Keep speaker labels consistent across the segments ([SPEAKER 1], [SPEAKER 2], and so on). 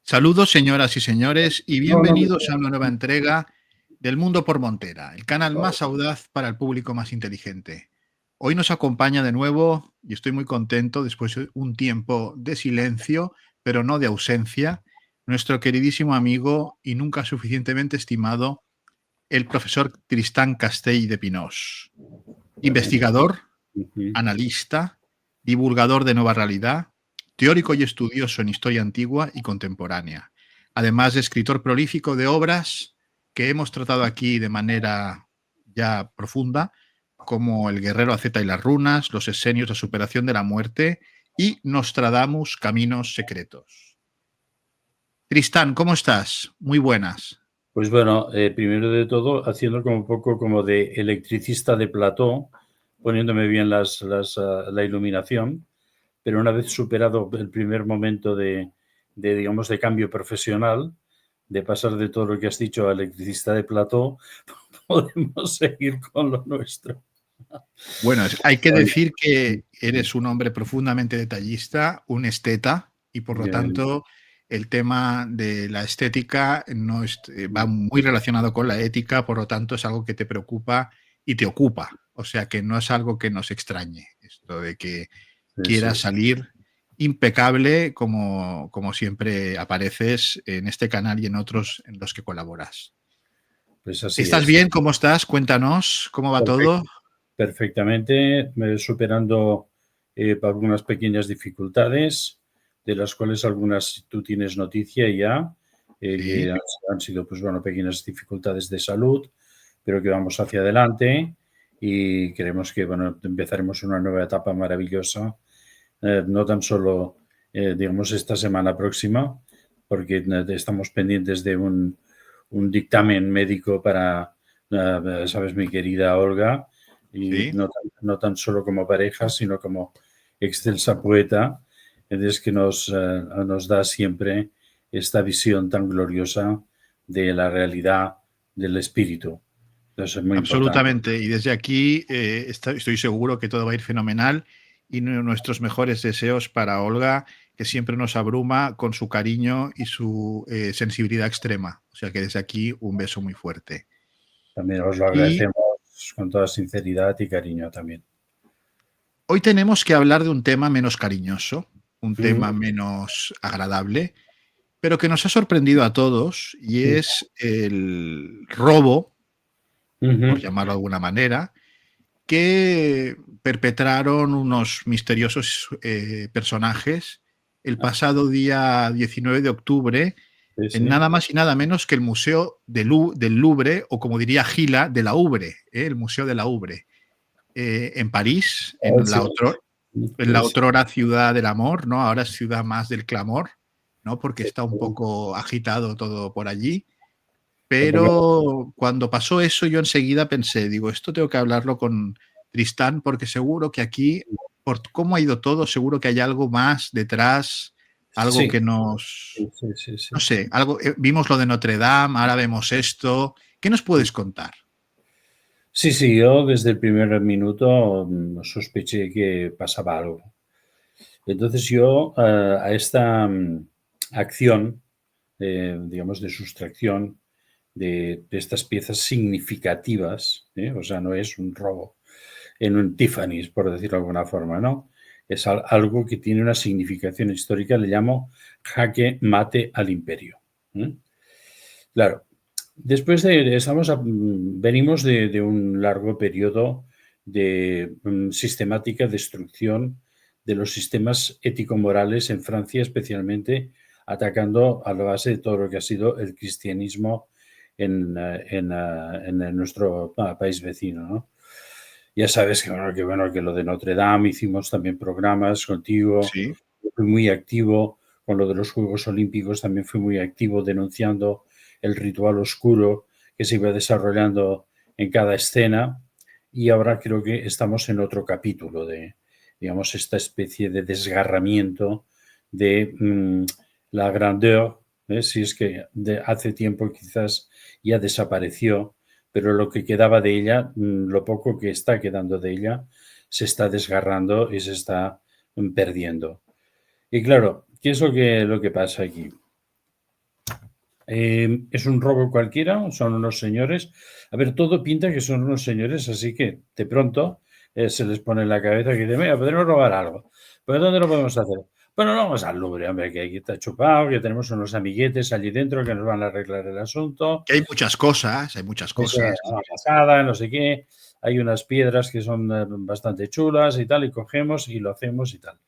[SPEAKER 1] Saludos, señoras y señores, y
[SPEAKER 2] No, no me
[SPEAKER 1] bienvenidos a una nueva entrega del Mundo por Montera, el canal más audaz para el público más inteligente. Hoy nos acompaña de nuevo, y estoy muy contento después de un tiempo de silencio, pero no de ausencia, nuestro queridísimo amigo y nunca suficientemente estimado, el profesor Tristán Castell de Pinós. Investigador, analista, divulgador de nueva realidad, teórico y estudioso en historia antigua y contemporánea, además de escritor prolífico de obras que hemos tratado aquí de manera ya profunda, como El guerrero azeta y las runas, Los esenios, la superación de la muerte y Nostradamus, caminos secretos. Tristán, ¿cómo estás? Muy buenas.
[SPEAKER 2] Pues bueno, primero de todo, haciendo como un poco como de electricista de plató, poniéndome bien la iluminación, pero una vez superado el primer momento digamos, de cambio profesional, de pasar de todo lo que has dicho a electricista de plató, podemos seguir con lo nuestro.
[SPEAKER 1] Bueno, hay que
[SPEAKER 2] Oye,
[SPEAKER 1] decir que eres un hombre profundamente detallista, un esteta, y por lo tanto el tema de la estética no va muy relacionado con la ética, por lo tanto es algo que te preocupa y te ocupa. O sea que no es algo que nos extrañe, esto de que quieras salir impecable como siempre apareces en este canal y en otros en los que colaboras.
[SPEAKER 2] pues así
[SPEAKER 1] ¿Estás
[SPEAKER 2] es.
[SPEAKER 1] bien? ¿Cómo estás? Cuéntanos, ¿cómo va todo?
[SPEAKER 2] Perfectamente, superando algunas pequeñas dificultades, de las cuales algunas tú tienes noticia ya, que
[SPEAKER 1] Sí.
[SPEAKER 2] han sido pues, bueno, pequeñas dificultades de salud, pero que vamos hacia adelante y creemos que bueno, empezaremos una nueva etapa maravillosa, no tan solo, digamos, esta semana próxima, porque estamos pendientes de un dictamen médico para, sabes, mi querida Olga, y
[SPEAKER 1] Sí.
[SPEAKER 2] no tan solo como pareja, sino como excelsa poeta, es que nos da siempre esta visión tan gloriosa de la realidad del espíritu. Entonces es muy importante.
[SPEAKER 1] Absolutamente. Y desde aquí estoy seguro que todo va a ir fenomenal y nuestros mejores deseos para Olga, que siempre nos abruma con su cariño y su sensibilidad extrema. O sea que desde aquí un beso muy fuerte.
[SPEAKER 2] También os lo
[SPEAKER 1] Y
[SPEAKER 2] agradecemos con toda sinceridad y cariño también.
[SPEAKER 1] hoy tenemos que hablar de un tema menos cariñoso, un
[SPEAKER 2] Ujú,
[SPEAKER 1] tema menos agradable, pero que nos ha sorprendido a todos y
[SPEAKER 2] sí.
[SPEAKER 1] es el robo, por
[SPEAKER 2] Ujú,
[SPEAKER 1] llamarlo de alguna manera, que perpetraron unos misteriosos personajes el pasado día 19 de octubre
[SPEAKER 2] sí,
[SPEAKER 1] en
[SPEAKER 2] sí.
[SPEAKER 1] nada más y nada menos que el Museo del Louvre, o como diría Gila, de la Louvre, el Museo de la Louvre, en París,
[SPEAKER 2] Ah, sí,
[SPEAKER 1] en la
[SPEAKER 2] sí, sí.
[SPEAKER 1] otrora ciudad del amor, ¿no? Ahora es ciudad más del clamor, ¿no? Porque
[SPEAKER 2] Sí,
[SPEAKER 1] está un poco agitado todo por allí.
[SPEAKER 2] un poco,
[SPEAKER 1] Pero cuando pasó eso, yo enseguida pensé, digo, esto tengo que hablarlo con Tristán, porque seguro que aquí, por cómo ha ido todo, seguro que hay algo más detrás, algo
[SPEAKER 2] sí,
[SPEAKER 1] que nos,
[SPEAKER 2] sí, sí, sí.
[SPEAKER 1] no sé, algo, vimos lo de Notre Dame, ahora vemos esto. ¿Qué nos puedes contar?
[SPEAKER 2] Sí, sí, yo desde el primer minuto sospeché que pasaba algo. Entonces yo a esta acción, digamos, de sustracción de estas piezas significativas, o sea, no es un robo en un Tiffany's, por decirlo de alguna forma, ¿no? Es algo que tiene una significación histórica, le llamo jaque mate al imperio. Claro, después venimos de un largo periodo de sistemática destrucción de los sistemas ético-morales en Francia, especialmente atacando a la base de todo lo que ha sido el cristianismo en nuestro país vecino, ¿no? Ya sabes que lo de Notre Dame hicimos también programas contigo.
[SPEAKER 1] Sí,
[SPEAKER 2] Yo fui muy activo con lo de los Juegos Olímpicos, también fui muy activo denunciando el ritual oscuro que se iba desarrollando en cada escena y ahora creo que estamos en otro capítulo de, digamos, esta especie de desgarramiento de la grandeur, si es que hace tiempo quizás ya desapareció, pero lo que quedaba de ella, lo poco que está quedando de ella, se está desgarrando y se está perdiendo. Y claro, ¿qué es lo que pasa aquí? Es un robo cualquiera, son unos señores. A ver, todo pinta que son unos señores, así que de pronto se les pone en la cabeza que dicen, mira, podemos robar algo. ¿Pero dónde lo podemos hacer? Bueno, no vamos al Louvre, hombre, que aquí está chupado, que tenemos unos amiguetes allí dentro que nos van a arreglar el asunto.
[SPEAKER 1] Que hay muchas cosas, hay muchas
[SPEAKER 2] Es
[SPEAKER 1] cosas.
[SPEAKER 2] una pasada, no sé qué. Hay unas piedras que son bastante chulas y tal, y cogemos y lo hacemos y tal.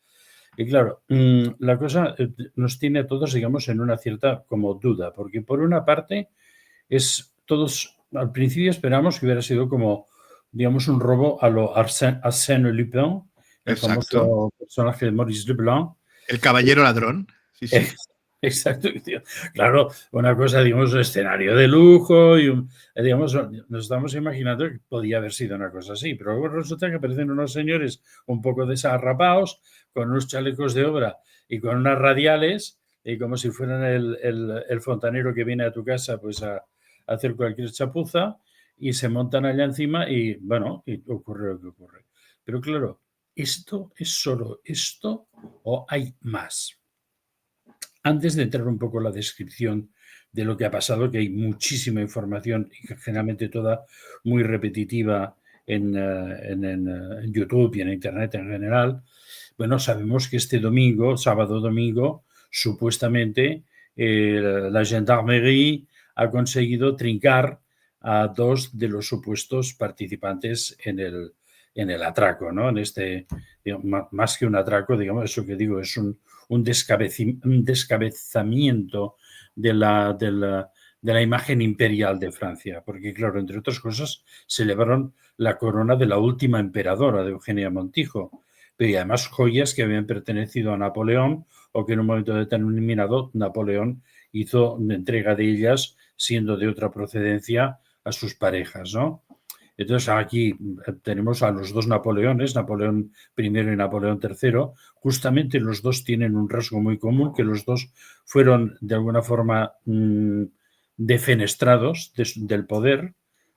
[SPEAKER 2] Y claro, la cosa nos tiene a todos, digamos, en una cierta como duda, porque por una parte es todos, al principio esperamos que hubiera sido como, digamos, un robo a lo Arsène Lupin, el
[SPEAKER 1] Exacto.
[SPEAKER 2] famoso personaje de Maurice Leblanc.
[SPEAKER 1] El caballero ladrón. Sí, sí.
[SPEAKER 2] Exacto, tío. Claro, una cosa, digamos, un escenario de lujo y digamos, nos estamos imaginando que podía haber sido una cosa así, pero luego resulta que aparecen unos señores un poco desarrapados, con unos chalecos de obra y con unas radiales, y como si fueran el fontanero que viene a tu casa pues a hacer cualquier chapuza, y se montan allá encima y, bueno, y ocurre lo que ocurre. Pero claro, ¿esto es solo esto o hay más? Antes de entrar un poco en la descripción de lo que ha pasado, que hay muchísima información y generalmente toda muy repetitiva en YouTube y en Internet en general, bueno, sabemos que este domingo, sábado-domingo, supuestamente la Gendarmerie ha conseguido trincar a dos de los supuestos participantes en el atraco, ¿no? En este, digamos, más que un atraco, digamos, eso que digo, es un descabezamiento de la imagen imperial de Francia, porque, claro, entre otras cosas, celebraron la corona de la última emperadora, de Eugenia Montijo, pero y además joyas que habían pertenecido a Napoleón o que en un momento determinado Napoleón hizo entrega de ellas, siendo de otra procedencia, a sus parejas, ¿no? Entonces aquí tenemos a los dos Napoleones, Napoleón I y Napoleón III. Justamente los dos tienen un rasgo muy común, que los dos fueron de alguna forma defenestrados del poder.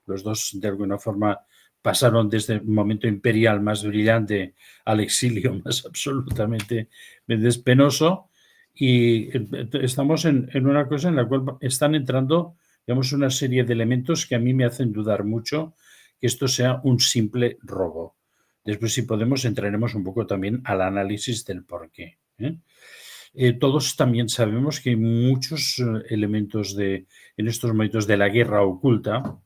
[SPEAKER 2] Los dos de alguna forma pasaron desde el momento imperial más brillante al exilio más absolutamente despenoso. Y estamos en una cosa en la cual están entrando, digamos, una serie de elementos que a mí me hacen dudar mucho que esto sea un simple robo. Después, si podemos, entraremos un poco también al análisis del por qué. Todos también sabemos que hay muchos elementos en estos momentos de la guerra oculta,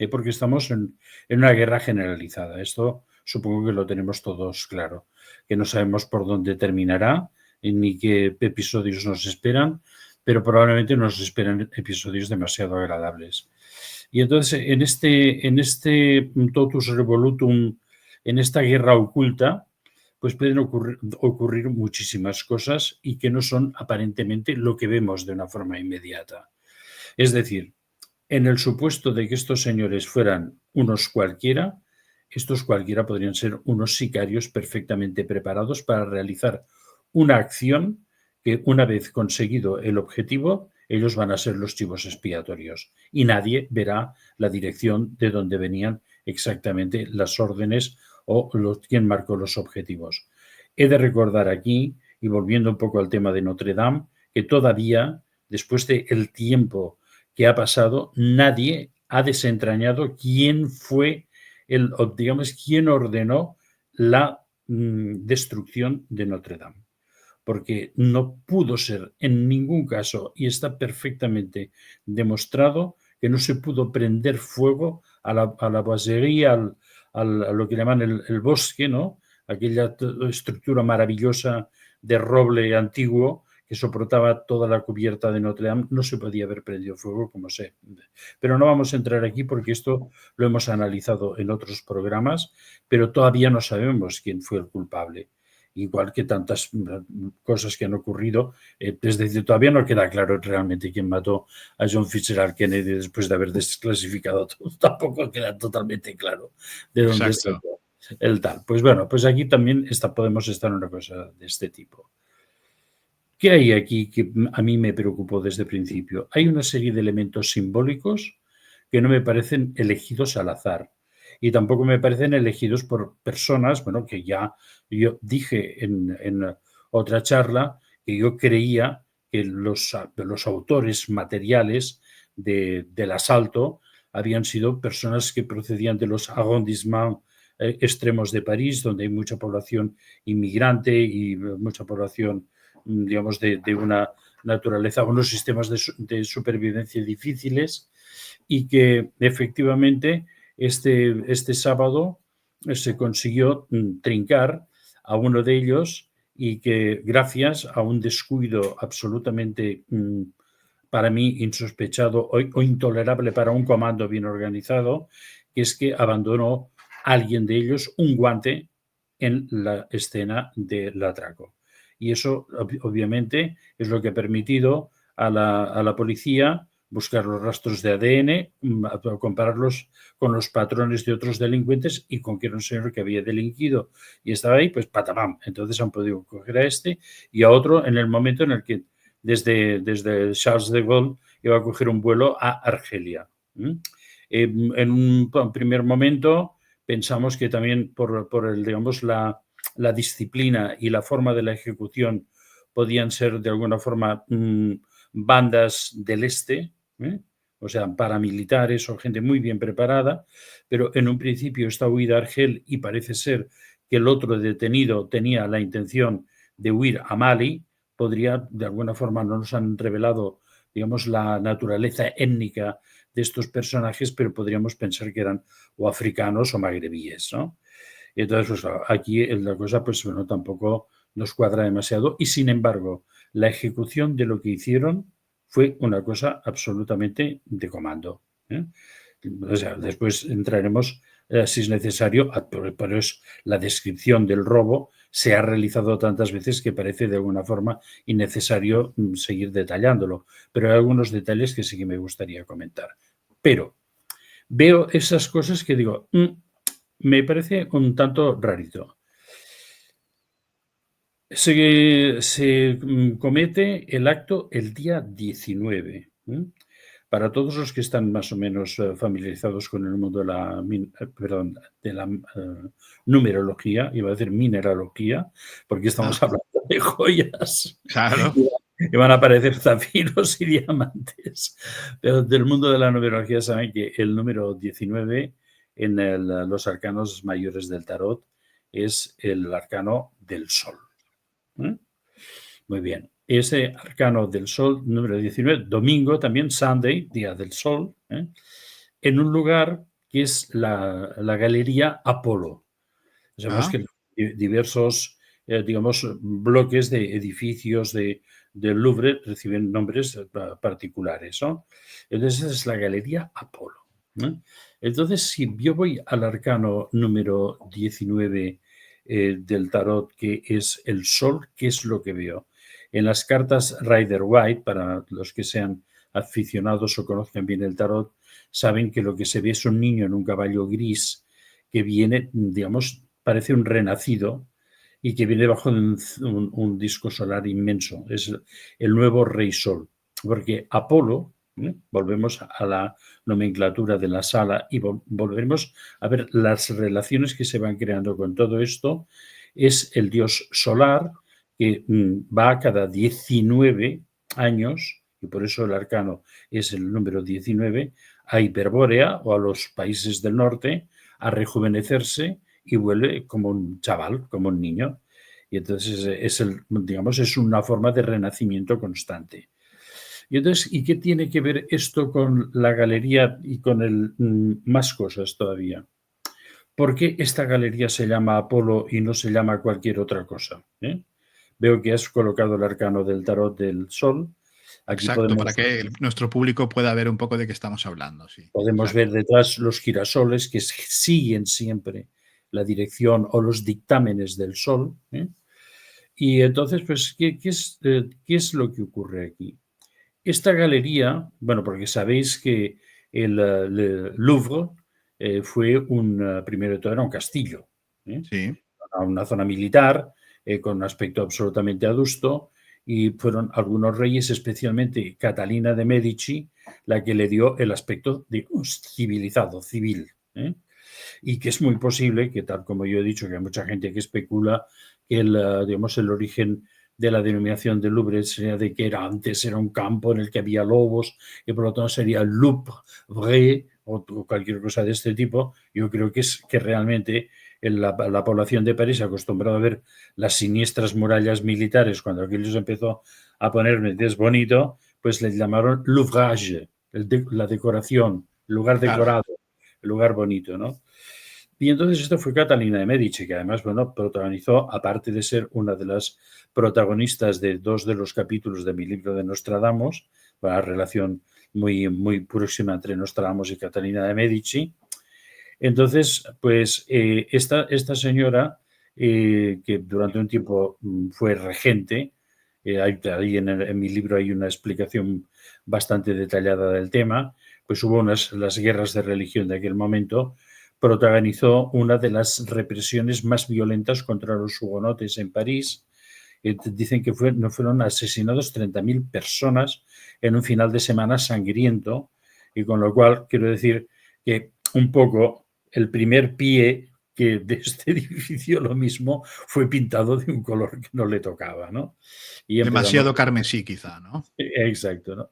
[SPEAKER 2] porque estamos en una guerra generalizada. Esto supongo que lo tenemos todos claro, que no sabemos por dónde terminará ni qué episodios nos esperan, pero probablemente nos esperan episodios demasiado agradables. Y entonces, en este totus revolutum, en esta guerra oculta, pues pueden ocurrir muchísimas cosas y que no son aparentemente lo que vemos de una forma inmediata. Es decir, en el supuesto de que estos señores fueran unos cualquiera, estos cualquiera podrían ser unos sicarios perfectamente preparados para realizar una acción que, una vez conseguido el objetivo, ellos van a ser los chivos expiatorios y nadie verá la dirección de donde venían exactamente las órdenes o quién marcó los objetivos. He de recordar aquí, y volviendo un poco al tema de Notre Dame, que todavía, después del tiempo que ha pasado, nadie ha desentrañado quién fue digamos, quién ordenó la destrucción de Notre Dame. Porque no pudo ser en ningún caso, y está perfectamente demostrado, que no se pudo prender fuego a la boiserie, a lo que llaman el bosque, ¿no? Aquella estructura maravillosa de roble antiguo que soportaba toda la cubierta de Notre Dame, no se podía haber prendido fuego como sé. Pero no vamos a entrar aquí porque esto lo hemos analizado en otros programas, pero todavía no sabemos quién fue el culpable. Igual que tantas cosas que han ocurrido, es decir, todavía no queda claro realmente quién mató a John Fitzgerald Kennedy después de haber desclasificado todo. Tampoco queda totalmente claro de dónde salió el tal. Pues bueno, pues aquí también podemos estar en una cosa de este tipo. ¿Qué hay aquí que a mí me preocupó desde el principio? Hay una serie de elementos simbólicos que no me parecen elegidos al azar y tampoco me parecen elegidos por personas, bueno, que ya yo dije en otra charla que yo creía que los autores materiales del asalto habían sido personas que procedían de los arrondissements extremos de París, donde hay mucha población inmigrante y mucha población, digamos, de una naturaleza, unos sistemas de supervivencia difíciles, y que efectivamente este sábado se consiguió trincar a uno de ellos, y que gracias a un descuido absolutamente para mí insospechado o intolerable para un comando bien organizado, que es que abandonó alguien de ellos un guante en la escena del atraco. Y eso obviamente es lo que ha permitido a la policía buscar los rastros de ADN, compararlos con los patrones de otros delincuentes y con que era un señor que había delinquido y estaba ahí, pues patabam. Entonces han podido coger a este y a otro en el momento en el que desde Charles de Gaulle iba a coger un vuelo a Argelia. En un primer momento pensamos que también por el, digamos, la disciplina y la forma de la ejecución podían ser de alguna forma bandas del este, o sea, paramilitares o gente muy bien preparada, pero en un principio esta huida a Argel, y parece ser que el otro detenido tenía la intención de huir a Mali, podría, de alguna forma, no nos han revelado, digamos, la naturaleza étnica de estos personajes, pero podríamos pensar que eran o africanos o magrebíes, ¿no? Y entonces, pues, aquí la cosa, pues, bueno, tampoco nos cuadra demasiado, y sin embargo, la ejecución de lo que hicieron fue una cosa absolutamente de comando, ¿eh? O sea, después entraremos, si es necesario, pero es la descripción del robo se ha realizado tantas veces que parece de alguna forma innecesario seguir detallándolo, pero hay algunos detalles que sí que me gustaría comentar. Pero veo esas cosas que digo, me parece un tanto rarito. Se comete el acto el día 19. Para todos los que están más o menos familiarizados con el mundo de la, numerología, iba a decir mineralogía, porque estamos hablando de joyas.
[SPEAKER 1] Claro.
[SPEAKER 2] Y van a aparecer zafiros y diamantes. Pero del mundo de la numerología saben que el número 19 en los arcanos mayores del tarot es el arcano del sol. Muy bien. Ese arcano del sol, número 19, domingo también, Sunday, día del sol, en un lugar que es la Galería Apolo. Sabemos que diversos, digamos, bloques de edificios del Louvre reciben nombres particulares, ¿no? Entonces es la Galería Apolo. Entonces, si yo voy al arcano número 19 del tarot, que es el sol, ¿qué es lo que veo? En las cartas Rider-Waite, para los que sean aficionados o conozcan bien el tarot, saben que lo que se ve es un niño en un caballo gris que viene, digamos, parece un renacido y que viene bajo un disco solar inmenso. Es el nuevo rey sol, porque Apolo, volvemos a la nomenclatura de la sala y volvemos a ver las relaciones que se van creando con todo esto. Es el dios solar que va cada 19 años, y por eso el arcano es el número 19, a Hiperbórea o a los países del norte a rejuvenecerse y vuelve como un chaval, como un niño. Y entonces es una forma de renacimiento constante. Y entonces, ¿y qué tiene que ver esto con la galería y con más cosas todavía? ¿Por qué esta galería se llama Apolo y no se llama cualquier otra cosa? Veo que has colocado el arcano del tarot del sol. Aquí
[SPEAKER 1] Exacto, para que nuestro público pueda ver un poco de qué estamos hablando. Sí,
[SPEAKER 2] podemos ver detrás los girasoles que siguen siempre la dirección o los dictámenes del sol. Y entonces, pues, ¿qué es lo que ocurre aquí? Esta galería, bueno, porque sabéis que el Louvre fue primero de todo era un castillo,
[SPEAKER 1] sí.
[SPEAKER 2] una zona militar con un aspecto absolutamente adusto, y fueron algunos reyes, especialmente Catalina de Medici, la que le dio el aspecto de civilizado, civil. Y que es muy posible que, tal como yo he dicho, que hay mucha gente que especula que el origen de la denominación de Louvre, sería de que antes era un campo en el que había lobos y por lo tanto sería Louvre o cualquier cosa de este tipo. Yo creo que es que realmente la población de París, acostumbrada a ver las siniestras murallas militares, cuando aquello se empezó a poner bonito, pues le llamaron l'ouvrage, la decoración, el lugar decorado, el lugar bonito, ¿no? Y entonces esto fue Catalina de Medici, que además, bueno, protagonizó, aparte de ser una de las protagonistas de 2 de los capítulos de mi libro de Nostradamus, la relación muy, muy próxima entre Nostradamus y Catalina de Medici. Entonces, pues esta señora, que durante un tiempo fue regente, ahí en mi libro hay una explicación bastante detallada del tema, pues hubo las guerras de religión de aquel momento, protagonizó una de las represiones más violentas contra los hugonotes en París. Dicen que fueron asesinados 30.000 personas en un final de semana sangriento, y con lo cual quiero decir que un poco el primer pie que de este edificio lo mismo fue pintado de un color que no le tocaba, ¿no? Y empezamos.
[SPEAKER 1] Demasiado carmesí, quizá, ¿no?
[SPEAKER 2] Exacto, ¿no?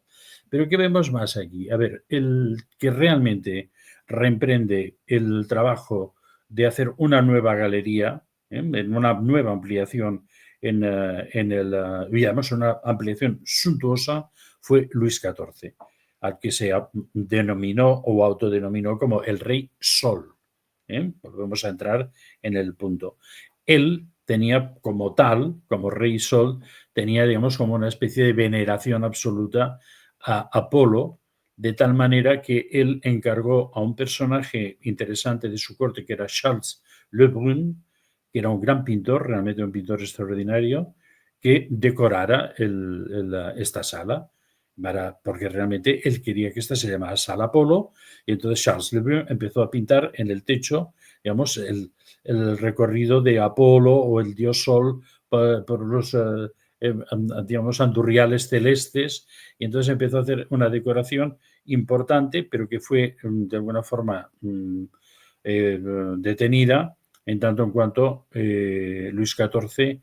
[SPEAKER 2] Pero ¿qué vemos más aquí? A ver, el que realmente reemprende el trabajo de hacer una nueva galería, en una nueva ampliación y además una ampliación suntuosa, fue Luis XIV, al que se denominó o autodenominó como el Rey Sol. Volvemos a entrar en el punto. Él tenía como tal, como Rey Sol, tenía, digamos, como una especie de veneración absoluta a Apolo, de tal manera que él encargó a un personaje interesante de su corte, que era Charles Le Brun, que era un gran pintor, realmente un pintor extraordinario, que decorara esta sala, porque realmente él quería que esta se llamara Sala Apolo, y entonces Charles Le Brun empezó a pintar en el techo, digamos, el recorrido de Apolo o el dios Sol por los digamos, andurriales celestes, y entonces empezó a hacer una decoración importante, pero que fue de alguna forma detenida en tanto en cuanto Luis XIV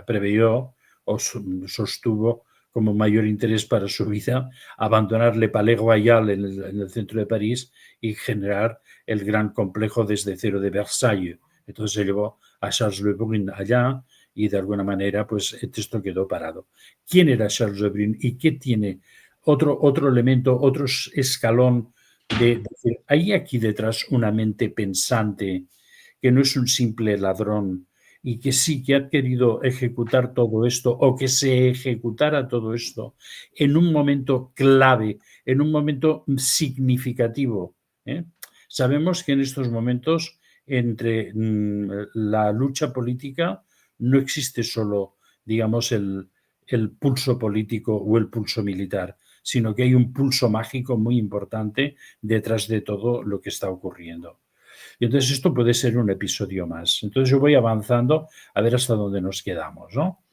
[SPEAKER 2] preveyó o sostuvo como mayor interés para su vida abandonar Le Palais Royal en el centro de París y generar el gran complejo desde cero de Versalles. Entonces se llevó a Charles Le Brun allá y de alguna manera pues esto quedó parado. ¿Quién era Charles Le Brun y qué tiene otro elemento, otro escalón de decir, hay aquí detrás una mente pensante que no es un simple ladrón y que sí que ha querido ejecutar todo esto o que se ejecutara todo esto en un momento clave, en un momento significativo? Sabemos que en estos momentos entre la lucha política no existe solo, digamos, el pulso político o el pulso militar, sino que hay un pulso mágico muy importante detrás de todo lo que está ocurriendo. Y entonces esto puede ser un episodio más. Entonces yo voy avanzando a ver hasta dónde nos quedamos, ¿no?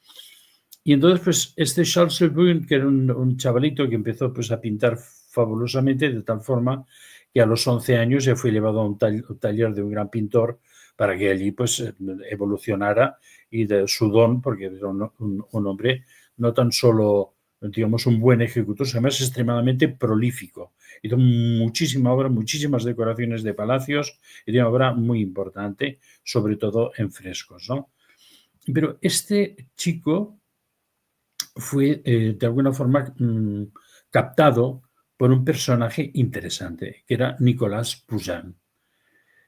[SPEAKER 2] Y entonces, pues, este Charles Le Brun, que era un chavalito que empezó pues, a pintar fabulosamente, de tal forma que a los 11 años ya fue llevado a un taller de un gran pintor para que allí pues evolucionara y de su don, porque era un hombre no tan solo, digamos, un buen ejecutor, sino además extremadamente prolífico. Hizo muchísima obra, muchísimas decoraciones de palacios y de una obra muy importante, sobre todo en frescos, ¿no? Pero este chico fue de alguna forma captado por un personaje interesante, que era Nicolas Poussin.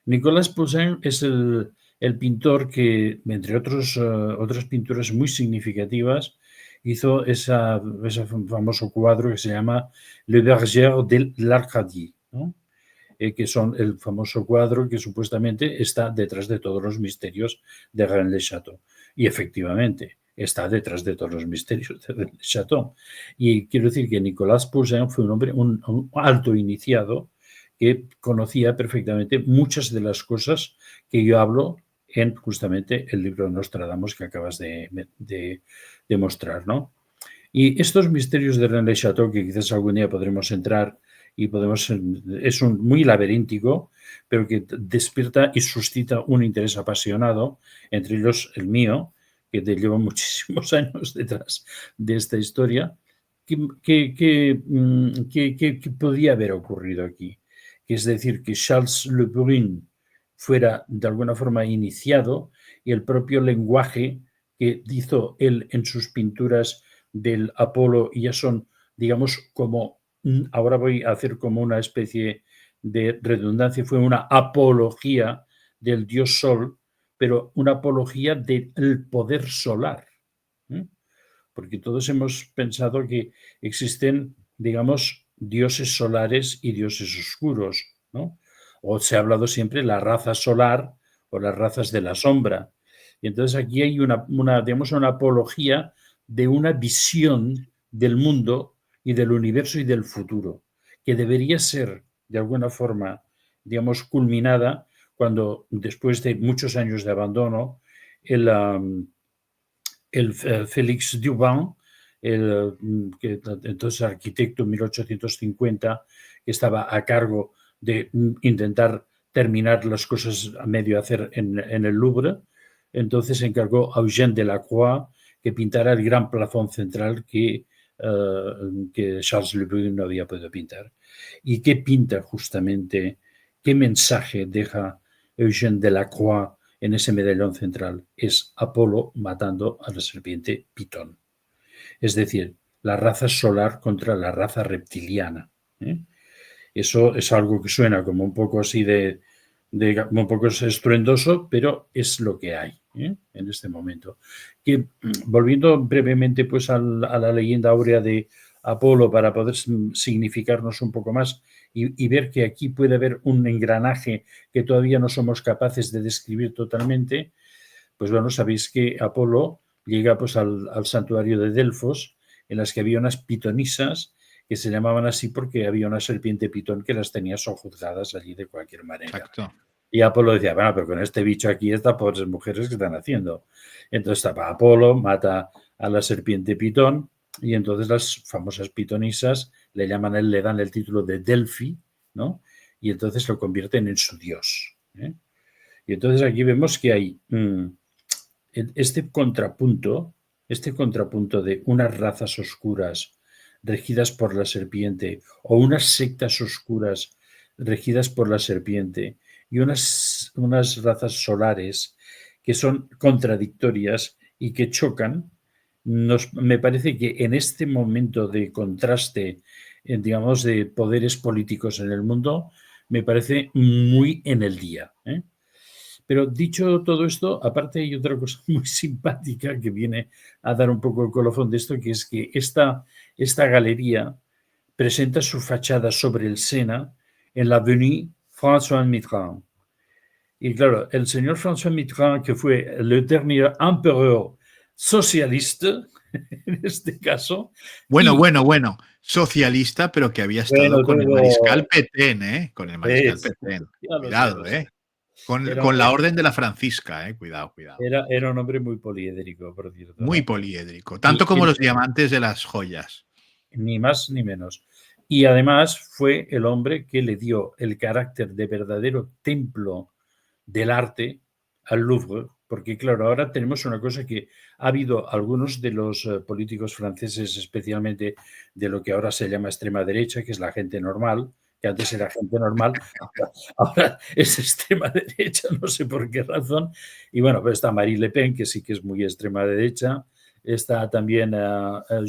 [SPEAKER 2] Nicolas Poussin es el pintor que, entre otras pinturas muy significativas, hizo ese famoso cuadro que se llama Le Berger de l'Arcadie, ¿no? Que son el famoso cuadro que supuestamente está detrás de todos los misterios de Rennes-le-Château. Y efectivamente, está detrás de todos los misterios de Rennes-le-Château. Y quiero decir que Nicolas Poussin fue un hombre, un alto iniciado, que conocía perfectamente muchas de las cosas que yo hablo en justamente el libro de Nostradamus que acabas de mostrar, ¿no? Y estos misterios de Rennes-le-Château, que quizás algún día podremos entrar y es muy laberíntico, pero que despierta y suscita un interés apasionado, entre ellos el mío, que te lleva muchísimos años detrás de esta historia, ¿qué podría haber ocurrido aquí? Es decir, que Charles Le Brun fuera de alguna forma iniciado y el propio lenguaje que hizo él en sus pinturas del Apolo ya son, digamos, como, ahora voy a hacer como una especie de redundancia, fue una apología del dios Sol, pero una apología del poder solar. ¿Eh? Porque todos hemos pensado que existen, digamos, dioses solares y dioses oscuros, ¿no? O se ha hablado siempre de la raza solar o las razas de la sombra. Y entonces aquí hay digamos, una apología de una visión del mundo y del universo y del futuro, que debería ser, de alguna forma, digamos, culminada cuando, después de muchos años de abandono, el Félix Dubin, que entonces arquitecto en 1850, que estaba a cargo de intentar terminar las cosas a medio hacer en el Louvre, entonces encargó a Eugène Delacroix que pintara el gran plafón central que Charles Le Brun no había podido pintar. ¿Y qué pinta justamente? ¿Qué mensaje deja Eugène Delacroix en ese medallón central? Es Apolo matando a la serpiente Pitón. Es decir, la raza solar contra la raza reptiliana. ¿Eh? Eso es algo que suena como un poco así un poco estruendoso, pero es lo que hay en este momento. Que, volviendo brevemente pues a la leyenda áurea de Apolo para poder significarnos un poco más y ver que aquí puede haber un engranaje que todavía no somos capaces de describir totalmente, pues bueno, sabéis que Apolo llega pues al santuario de Delfos, en las que había unas pitonisas que se llamaban así porque había una serpiente pitón que las tenía sojuzgadas allí de cualquier manera.
[SPEAKER 1] Exacto.
[SPEAKER 2] Y Apolo decía, bueno, pero con este bicho aquí, estas pobres mujeres que están haciendo. Entonces estaba Apolo, mata a la serpiente pitón y entonces las famosas pitonisas le dan el título de Delfi, ¿no? Y entonces lo convierten en su dios. Y entonces aquí vemos que hay este contrapunto de unas razas oscuras regidas por la serpiente o unas sectas oscuras regidas por la serpiente y unas razas solares que son contradictorias y que chocan, me parece que en este momento de contraste, digamos, de poderes políticos en el mundo, me parece muy en el día. Pero dicho todo esto, aparte hay otra cosa muy simpática que viene a dar un poco el colofón de esto, que es que esta galería presenta su fachada sobre el Sena en la avenue François Mitterrand. Y claro, el señor François Mitterrand, que fue el dernier empereur socialista, en este caso.
[SPEAKER 1] Bueno. Socialista, pero que había estado con el mariscal Pétain, ¿eh? Con el mariscal Pétain. Cuidado, ¿eh? Con la orden de la Francisca, cuidado.
[SPEAKER 2] Era un hombre muy poliédrico, por cierto.
[SPEAKER 1] Muy poliédrico, tanto como los diamantes de las joyas.
[SPEAKER 2] Ni más ni menos. Y además fue el hombre que le dio el carácter de verdadero templo del arte al Louvre, porque claro, ahora tenemos una cosa que ha habido algunos de los políticos franceses, especialmente de lo que ahora se llama extrema derecha, que es la gente normal, que antes era gente normal, ahora es extrema derecha, no sé por qué razón. Y bueno, pues está Marine Le Pen, que sí que es muy extrema derecha, está también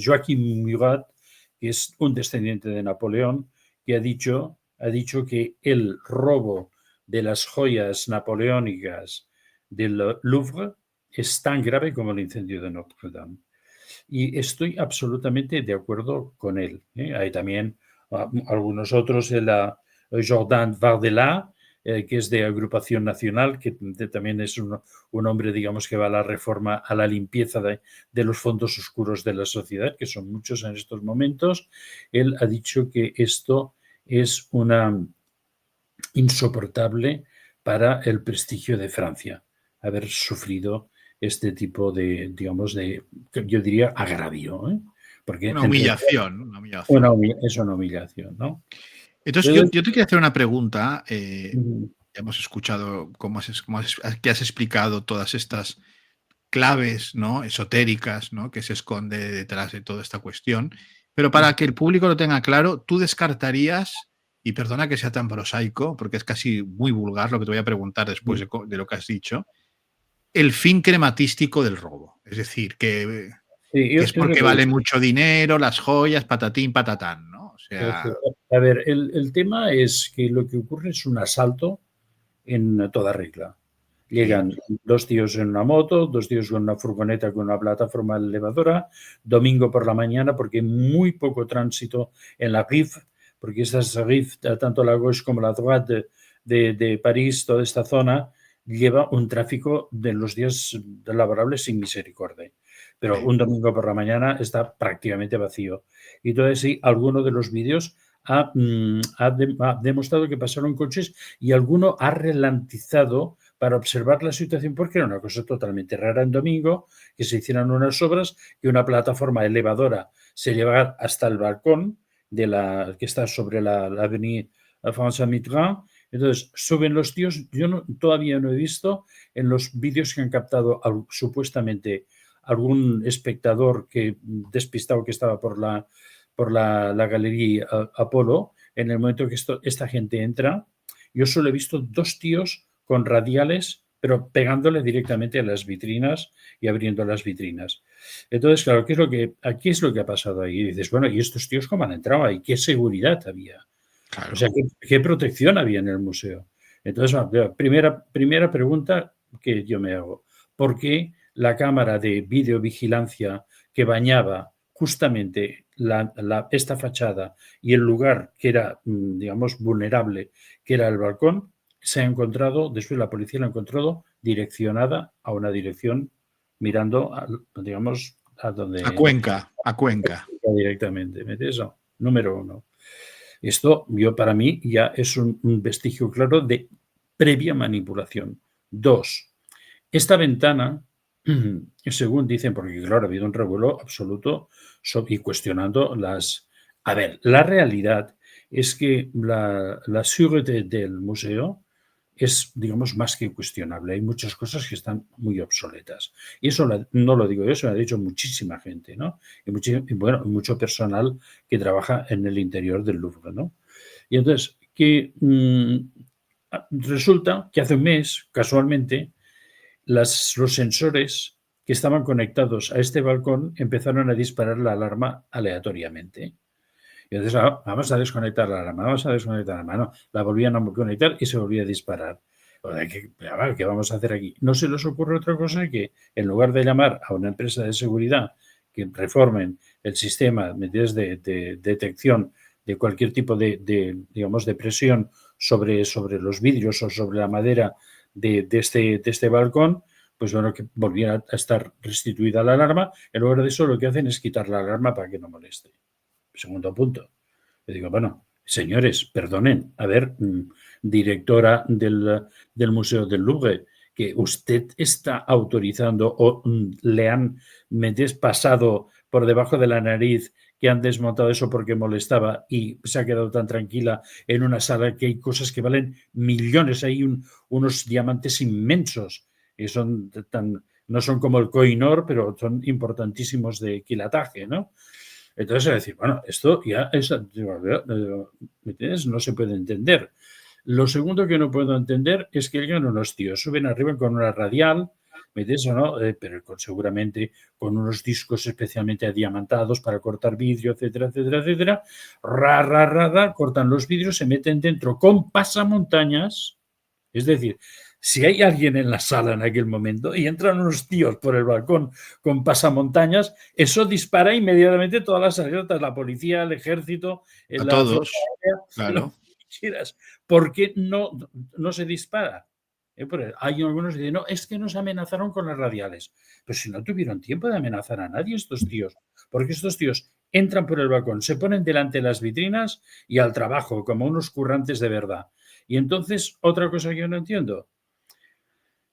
[SPEAKER 2] Joachim Murat, que es un descendiente de Napoleón, que ha dicho que el robo de las joyas napoleónicas del Louvre es tan grave como el incendio de Notre Dame. Y estoy absolutamente de acuerdo con él. Hay también algunos otros, Jordan Bardella, que es de Agrupación Nacional, que también es un hombre, digamos, que va a la reforma, a la limpieza de los fondos oscuros de la sociedad, que son muchos en estos momentos. Él ha dicho que esto es una insoportable para el prestigio de Francia, haber sufrido este tipo de, digamos, yo diría, agravio. Porque
[SPEAKER 1] Una humillación.
[SPEAKER 2] Es una humillación, ¿no?
[SPEAKER 1] Entonces, yo te quería hacer una pregunta. Hemos escuchado que has explicado todas estas claves, ¿no?, esotéricas, ¿no?, que se esconde detrás de toda esta cuestión. Pero para que el público lo tenga claro, tú descartarías, y perdona que sea tan prosaico, porque es casi muy vulgar lo que te voy a preguntar después de lo que has dicho, el fin crematístico del robo. Es decir,
[SPEAKER 2] Sí,
[SPEAKER 1] que
[SPEAKER 2] yo
[SPEAKER 1] es
[SPEAKER 2] es lo
[SPEAKER 1] porque
[SPEAKER 2] que
[SPEAKER 1] vale mucho dinero, las joyas, patatín, patatán, ¿no? O sea,
[SPEAKER 2] a ver, el tema es que lo que ocurre es un asalto en toda regla.
[SPEAKER 1] sí,
[SPEAKER 2] Llegan dos tíos en una moto, dos tíos con una furgoneta con una plataforma elevadora, domingo por la mañana, porque hay muy poco tránsito en la RIF, porque estas RIF, tanto la gauche como la droite de París, toda esta zona, lleva un tráfico de los días laborables sin misericordia. Pero
[SPEAKER 1] sí.
[SPEAKER 2] un domingo por la mañana está prácticamente vacío. Y entonces sí, alguno de los vídeos ha demostrado que pasaron coches y alguno ha ralentizado para observar la situación porque era una cosa totalmente rara en domingo, que se hicieran unas obras y una plataforma elevadora se lleva hasta el balcón de la que está sobre la avenida François Mitterrand. Entonces suben los tíos. Yo todavía no he visto en los vídeos que han captado supuestamente algún espectador que despistado que estaba por la galería Apolo, en el momento que esta gente entra, yo solo he visto dos tíos con radiales, pero pegándole directamente a las vitrinas y abriendo las vitrinas. Entonces, claro, aquí es lo que ha pasado ahí? Y dices, bueno, ¿y estos tíos cómo han entrado ahí? ¿Qué seguridad había? O sea,
[SPEAKER 1] Claro.
[SPEAKER 2] ¿qué protección había en el museo? Entonces, primera pregunta que yo me hago. ¿Por qué la cámara de videovigilancia que bañaba justamente esta fachada y el lugar que era, digamos, vulnerable, que era el balcón, se ha encontrado, después la policía la ha encontrado direccionada a una dirección mirando, digamos, a
[SPEAKER 1] A
[SPEAKER 2] donde
[SPEAKER 1] Cuenca, a Cuenca.
[SPEAKER 2] directamente? ¿Me entiendes? Eso, número uno. Esto, para mí, ya es un vestigio claro de previa manipulación. Dos, esta ventana, según dicen, porque claro, ha habido un revuelo absoluto y cuestionando las... A ver, la realidad es que la sûreté del museo es, digamos, más que cuestionable. Hay muchas cosas que están muy obsoletas. Y eso no lo digo yo, eso lo ha dicho muchísima gente, ¿no? Y bueno, mucho personal que trabaja en el interior del Louvre, ¿no? Y entonces, resulta que hace un mes, casualmente, los sensores que estaban conectados a este balcón empezaron a disparar la alarma aleatoriamente. Y entonces, vamos a desconectar la alarma, vamos a desconectar la alarma. No, la volvían a conectar y se volvía a disparar. ¿Qué vamos a hacer aquí? No se les ocurre otra cosa que, en lugar de llamar a una empresa de seguridad que reformen el sistema de detección de cualquier tipo digamos, de presión sobre los vidrios o sobre la madera de este balcón, pues bueno, que volviera a estar restituida la alarma. En lugar de eso, lo que hacen es quitar la alarma para que no moleste. Segundo punto. Le digo, bueno, señores, perdonen, a ver, directora del Museo del Louvre, que usted está autorizando o le han pasado por debajo de la nariz que han desmontado eso porque molestaba y se ha quedado tan tranquila en una sala que hay cosas que valen millones, hay unos diamantes inmensos que son no son como el Koh-i-Noor, pero son importantísimos de quilataje, ¿no? Entonces, es decir, bueno, esto ya es, ¿me entiendes? No se puede entender. Lo segundo que no puedo entender es que llegan unos tíos, suben arriba con una radial, ¿me entiendes o no? Pero seguramente con unos discos especialmente adiamantados para cortar vidrio, etcétera, etcétera, etcétera. Cortan los vidrios, se meten dentro con pasamontañas. Es decir, si hay alguien en la sala en aquel momento y entran unos tíos por el balcón con pasamontañas, eso dispara inmediatamente todas las alertas, la policía, el ejército,
[SPEAKER 1] A
[SPEAKER 2] la
[SPEAKER 1] todos,
[SPEAKER 2] flota aérea, lo
[SPEAKER 1] claro.
[SPEAKER 2] que quieras. ¿Por qué no se dispara? Hay algunos que dicen, no, es que nos amenazaron con las radiales. Pero si no tuvieron tiempo de amenazar a nadie estos tíos, porque estos tíos entran por el balcón, se ponen delante de las vitrinas y al trabajo, como unos currantes de verdad. Y entonces, otra cosa que yo no entiendo.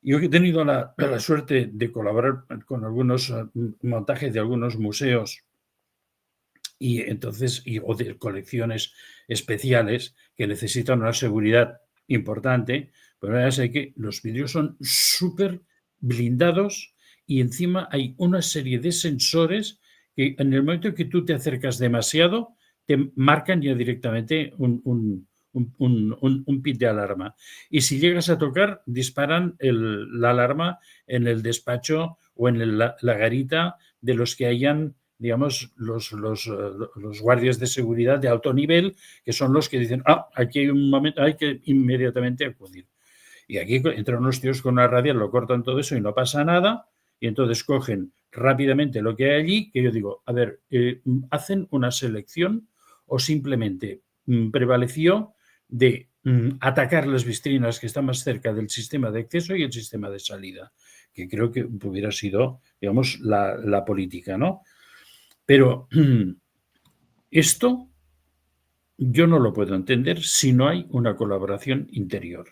[SPEAKER 2] Yo he tenido la suerte de colaborar con algunos montajes de algunos museos y entonces, o de colecciones especiales que necesitan una seguridad importante, pero ahora sé que los vidrios son súper blindados y encima hay una serie de sensores que en el momento que tú te acercas demasiado, te marcan ya directamente un pit de alarma. Y si llegas a tocar, disparan la alarma en el despacho o en la garita de los que hayan, digamos, los guardias de seguridad de alto nivel, que son los que dicen, aquí hay un momento, hay que inmediatamente acudir. Y aquí entran unos tíos con una radial, lo cortan todo eso y no pasa nada. Y entonces cogen rápidamente lo que hay allí, que yo digo, a ver, ¿hacen una selección o simplemente prevaleció de atacar las vitrinas que están más cerca del sistema de acceso y el sistema de salida? Que creo que hubiera sido, digamos, la política, ¿no? Pero esto yo no lo puedo entender si no hay una colaboración interior.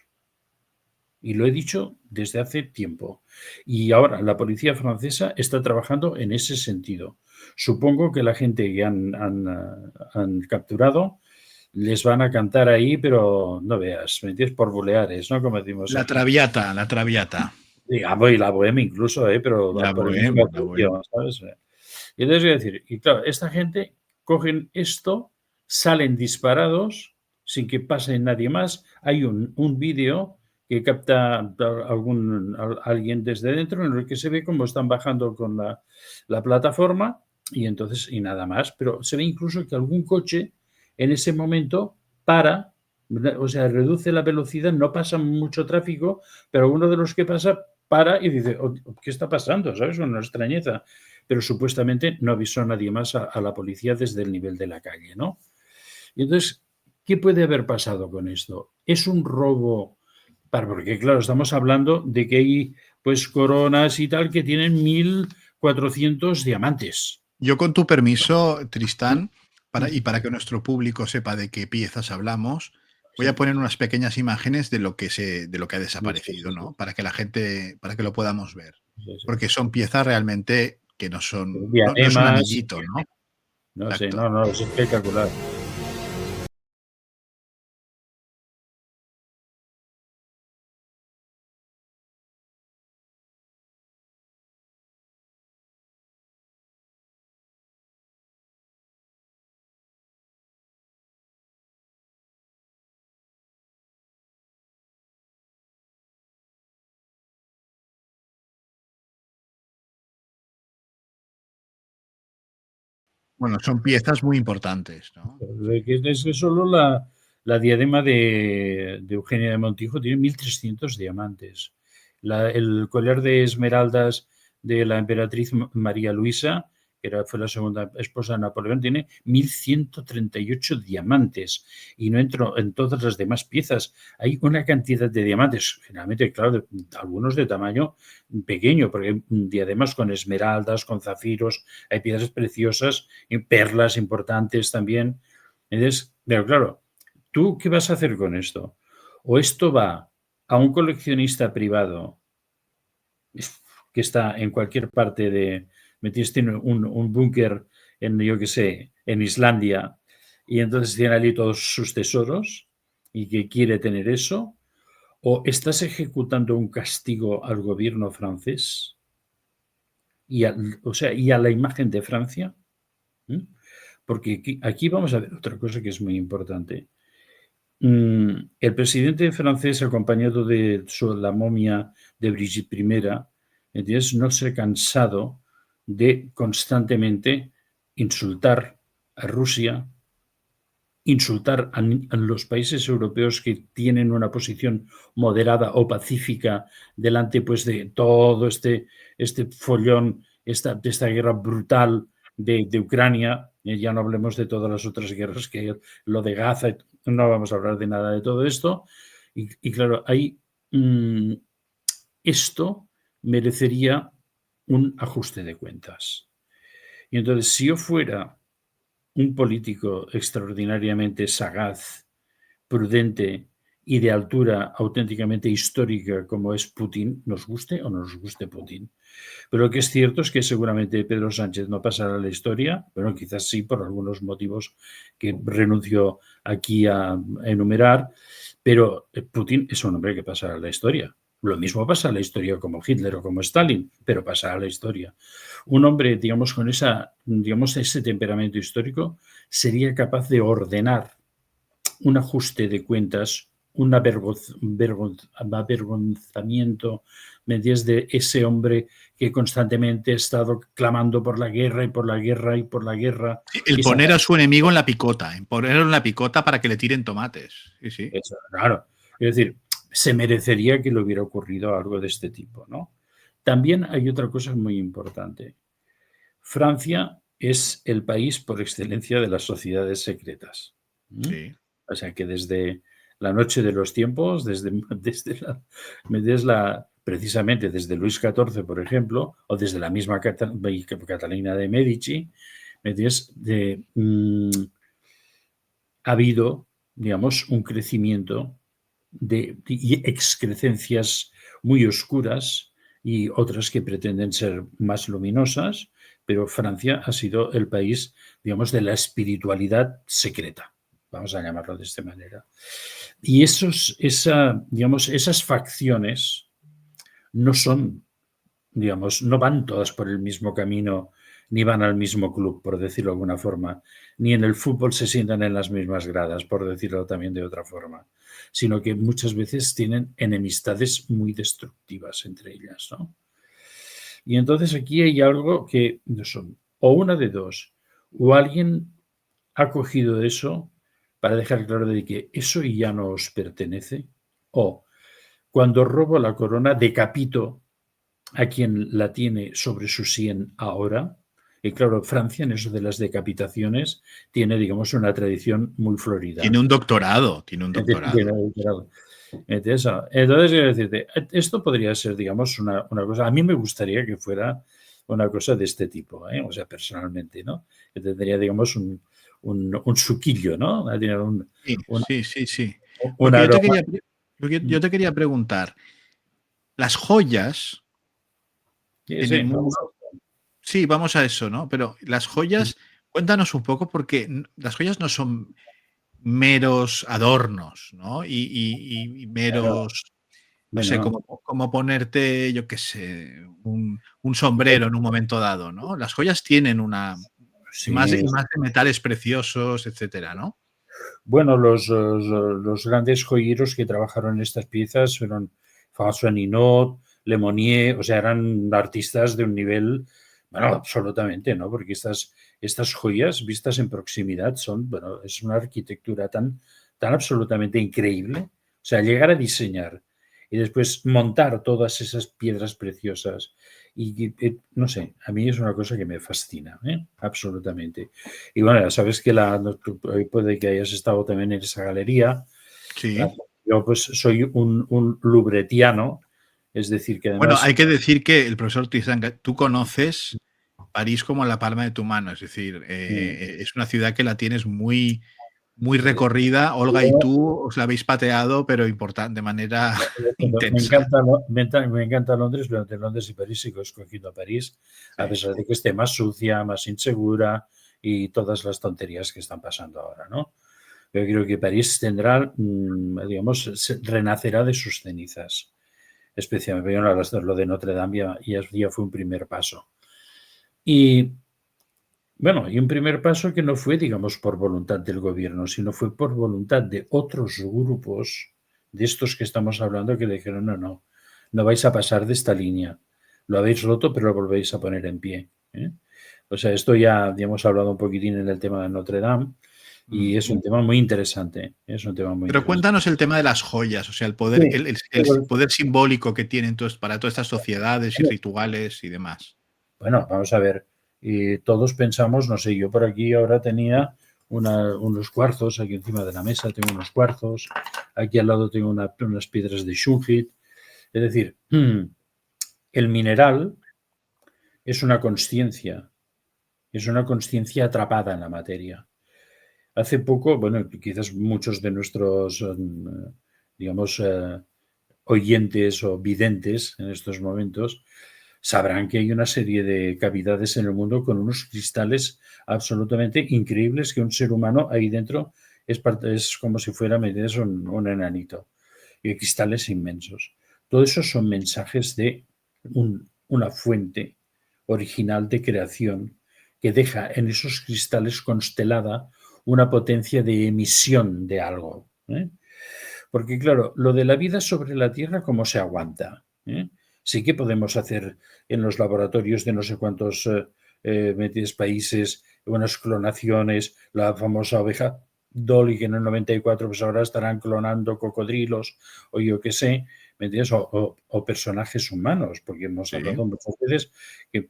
[SPEAKER 2] Y lo he dicho desde hace tiempo. Y ahora la policía francesa está trabajando en ese sentido. Supongo que la gente que han capturado les van a cantar ahí, pero no veas, ¿me entiendes? Por buleares, ¿no? Como decimos
[SPEAKER 1] La
[SPEAKER 2] aquí.
[SPEAKER 1] Traviata, la Traviata.
[SPEAKER 2] Digamos, y la bohemia incluso, pero
[SPEAKER 1] La
[SPEAKER 2] por el
[SPEAKER 1] Bohème,
[SPEAKER 2] mismo
[SPEAKER 1] la
[SPEAKER 2] precio,
[SPEAKER 1] Bohème.
[SPEAKER 2] ¿sabes? Y entonces voy a decir, y claro, esta gente cogen esto, salen disparados sin que pase nadie más. Hay un vídeo que capta alguien desde dentro en el que se ve cómo están bajando con la plataforma y entonces, y nada más. Pero se ve incluso que algún coche en ese momento para, o sea, reduce la velocidad, no pasa mucho tráfico, pero uno de los que pasa para y dice, ¿qué está pasando? ¿Sabes? Una extrañeza. Pero supuestamente no avisó a nadie más a la policía desde el nivel de la calle, ¿no? Y entonces, ¿qué puede haber pasado con esto? ¿Es un robo? Porque, claro, estamos hablando de que hay pues coronas y tal que tienen 1.400 diamantes.
[SPEAKER 1] Yo, con tu permiso, Tristán,
[SPEAKER 2] Mm.
[SPEAKER 1] y para que nuestro público sepa de qué piezas hablamos, voy a
[SPEAKER 2] Sí,
[SPEAKER 1] poner unas pequeñas imágenes de lo que ha
[SPEAKER 2] sí, sí,
[SPEAKER 1] desaparecido,
[SPEAKER 2] sí,
[SPEAKER 1] ¿no? Para que la gente, para que lo podamos ver.
[SPEAKER 2] sí, sí.
[SPEAKER 1] Porque son piezas realmente que no son, no es un
[SPEAKER 2] Diademas,
[SPEAKER 1] anillito, ¿no?
[SPEAKER 2] no sé,
[SPEAKER 1] Exacto.
[SPEAKER 2] no, es espectacular.
[SPEAKER 1] Bueno, son piezas muy importantes, ¿no?
[SPEAKER 2] Es solo la diadema de Eugenia de Montijo tiene 1.300 diamantes. El collar de esmeraldas de la emperatriz María Luisa, que fue la segunda esposa de Napoleón, tiene 1.138 diamantes. Y no entro en todas las demás piezas. Hay una cantidad de diamantes, generalmente, claro, algunos de tamaño pequeño, porque hay diademas con esmeraldas, con zafiros, hay piedras preciosas, y perlas importantes también. Entonces, pero claro, ¿tú qué vas a hacer con esto? O esto va a un coleccionista privado que está en cualquier parte de, tiene un búnker en, yo qué sé, en Islandia, y entonces tiene allí todos sus tesoros y que quiere tener eso, o estás ejecutando un castigo al gobierno francés o sea, y a la imagen de Francia. ¿Mm? Porque aquí vamos a ver otra cosa que es muy importante. El presidente francés, acompañado de la momia de Brigitte I, ¿entiendes? No se ha cansado de constantemente insultar a Rusia, insultar a los países europeos que tienen una posición moderada o pacífica delante pues, de todo este follón, esta guerra brutal de Ucrania. Ya no hablemos de todas las otras guerras, que lo de Gaza, no vamos a hablar de nada de todo esto. Y claro, hay, esto merecería un ajuste de cuentas. Y entonces, si yo fuera un político extraordinariamente sagaz, prudente y de altura auténticamente histórica como es Putin, nos guste o no nos guste Putin. Pero lo que es cierto es que seguramente Pedro Sánchez no pasará a la historia, pero quizás sí por algunos motivos que renuncio aquí a enumerar, pero Putin es un hombre que pasará a la historia. Lo mismo pasa en la historia como Hitler o como Stalin, pero pasa a la historia. Un hombre, digamos, con ese temperamento histórico sería capaz de ordenar un ajuste de cuentas, un avergonzamiento, ¿me entiendes?, de ese hombre que constantemente ha estado clamando por la guerra y por la guerra y por la guerra.
[SPEAKER 1] Sí, el poner a su enemigo en la picota, en ponerlo en la picota para que le tiren tomates. Sí, sí.
[SPEAKER 2] Eso, claro. Es decir, se merecería que le hubiera ocurrido algo de este tipo, ¿no? También hay otra cosa muy importante. Francia es el país por excelencia de las sociedades secretas.
[SPEAKER 1] Sí.
[SPEAKER 2] O sea que desde la noche de los tiempos, precisamente desde Luis XIV, por ejemplo, o desde la misma Catalina de Medici, ha habido, digamos, un crecimiento y excrecencias muy oscuras y otras que pretenden ser más luminosas, pero Francia ha sido el país, digamos, de la espiritualidad secreta, vamos a llamarlo de esta manera. Y esas facciones no son, digamos, no van todas por el mismo camino ni van al mismo club, por decirlo de alguna forma, ni en el fútbol se sientan en las mismas gradas, por decirlo también de otra forma, sino que muchas veces tienen enemistades muy destructivas entre ellas, ¿no? Y entonces aquí hay algo que son, o una de dos, o alguien ha cogido eso para dejar claro de que eso ya no os pertenece, o cuando robo la corona decapito a quien la tiene sobre su sien ahora. Y claro, Francia en eso de las decapitaciones tiene, digamos, una tradición muy florida.
[SPEAKER 1] Tiene un doctorado, tiene un doctorado.
[SPEAKER 2] Entonces, quiero decirte, esto podría ser, digamos, una cosa. A mí me gustaría que fuera una cosa de este tipo, ¿eh? O sea, personalmente, ¿no? Que tendría, digamos, un suquillo, ¿no?
[SPEAKER 1] Sí, sí, sí, sí.
[SPEAKER 2] Un
[SPEAKER 1] Porque
[SPEAKER 2] aroma.
[SPEAKER 1] yo te quería preguntar, las joyas
[SPEAKER 2] Sí,
[SPEAKER 1] en el
[SPEAKER 2] sí,
[SPEAKER 1] mundo.
[SPEAKER 2] vamos a
[SPEAKER 1] Sí, vamos a eso, ¿no? Pero las joyas, cuéntanos un poco, porque las joyas no son meros adornos, ¿no? Y
[SPEAKER 2] bueno,
[SPEAKER 1] meros, no sé,
[SPEAKER 2] bueno,
[SPEAKER 1] como ponerte, yo qué sé, un sombrero en un momento dado, ¿no? Las joyas tienen una,
[SPEAKER 2] sí.
[SPEAKER 1] y más de metales preciosos, etcétera, ¿no?
[SPEAKER 2] Bueno, los grandes joyeros que trabajaron en estas piezas fueron François Ninot, Le Monnier, o sea, eran artistas de un nivel, bueno, absolutamente, ¿no? Porque estas joyas vistas en proximidad son, bueno, es una arquitectura tan absolutamente increíble. O sea, llegar a diseñar y después montar todas esas piedras preciosas no sé, a mí es una cosa que me fascina, ¿eh? Absolutamente. Y bueno, ya sabes que puede que hayas estado también en esa galería.
[SPEAKER 1] Sí.
[SPEAKER 2] Yo pues soy un lubretiano, es decir, que
[SPEAKER 1] Bueno,
[SPEAKER 2] además...
[SPEAKER 1] hay que decir que el profesor Tizanga, tú conoces París como la palma de tu mano, es decir, es una ciudad que la tienes muy, muy recorrida. Olga y
[SPEAKER 2] Yo,
[SPEAKER 1] tú os la habéis pateado, pero de manera
[SPEAKER 2] me
[SPEAKER 1] intensa.
[SPEAKER 2] encanta, me encanta Londres, pero entre Londres y París sigo escogiendo a París, a
[SPEAKER 1] Sí.
[SPEAKER 2] pesar de que esté más sucia, más insegura y todas las tonterías que están pasando ahora, ¿no? Yo creo que París tendrá, digamos, renacerá de sus cenizas. Especialmente lo de Notre Dame ya fue un primer paso. Y bueno, y un primer paso que no fue, digamos, por voluntad del gobierno, sino fue por voluntad de otros grupos, de estos que estamos hablando, que le dijeron, no vais a pasar de esta línea. Lo habéis roto, pero lo volvéis a poner en pie, ¿eh? O sea, esto ya hemos hablado un poquitín en el tema de Notre Dame y es un tema muy interesante. Es un tema muy
[SPEAKER 1] Pero
[SPEAKER 2] interesante.
[SPEAKER 1] cuéntanos el tema de las joyas, o sea, el poder,
[SPEAKER 2] Sí,
[SPEAKER 1] el poder simbólico que tienen para todas estas sociedades y rituales y demás.
[SPEAKER 2] bueno, vamos a ver. Y todos pensamos, no sé, yo por aquí ahora tenía unos cuarzos, aquí encima de la mesa tengo unos cuarzos, aquí al lado tengo unas piedras de shungit. Es decir, el mineral es una consciencia atrapada en la materia. Hace poco, bueno, quizás muchos de nuestros, digamos, oyentes o videntes en estos momentos sabrán que hay una serie de cavidades en el mundo con unos cristales absolutamente increíbles que un ser humano ahí dentro es como si fuera un enanito. Y cristales inmensos. Todo eso son mensajes de una fuente original de creación que deja en esos cristales constelada una potencia de emisión de algo. Porque, claro, lo de la vida sobre la Tierra, ¿cómo se aguanta? Sí que podemos hacer en los laboratorios de no sé cuántos países unas clonaciones, la famosa oveja Dolly, que en el 94 pues ahora estarán clonando cocodrilos o yo qué sé, ¿me entiendes? O personajes humanos, porque hemos hablado muchas veces que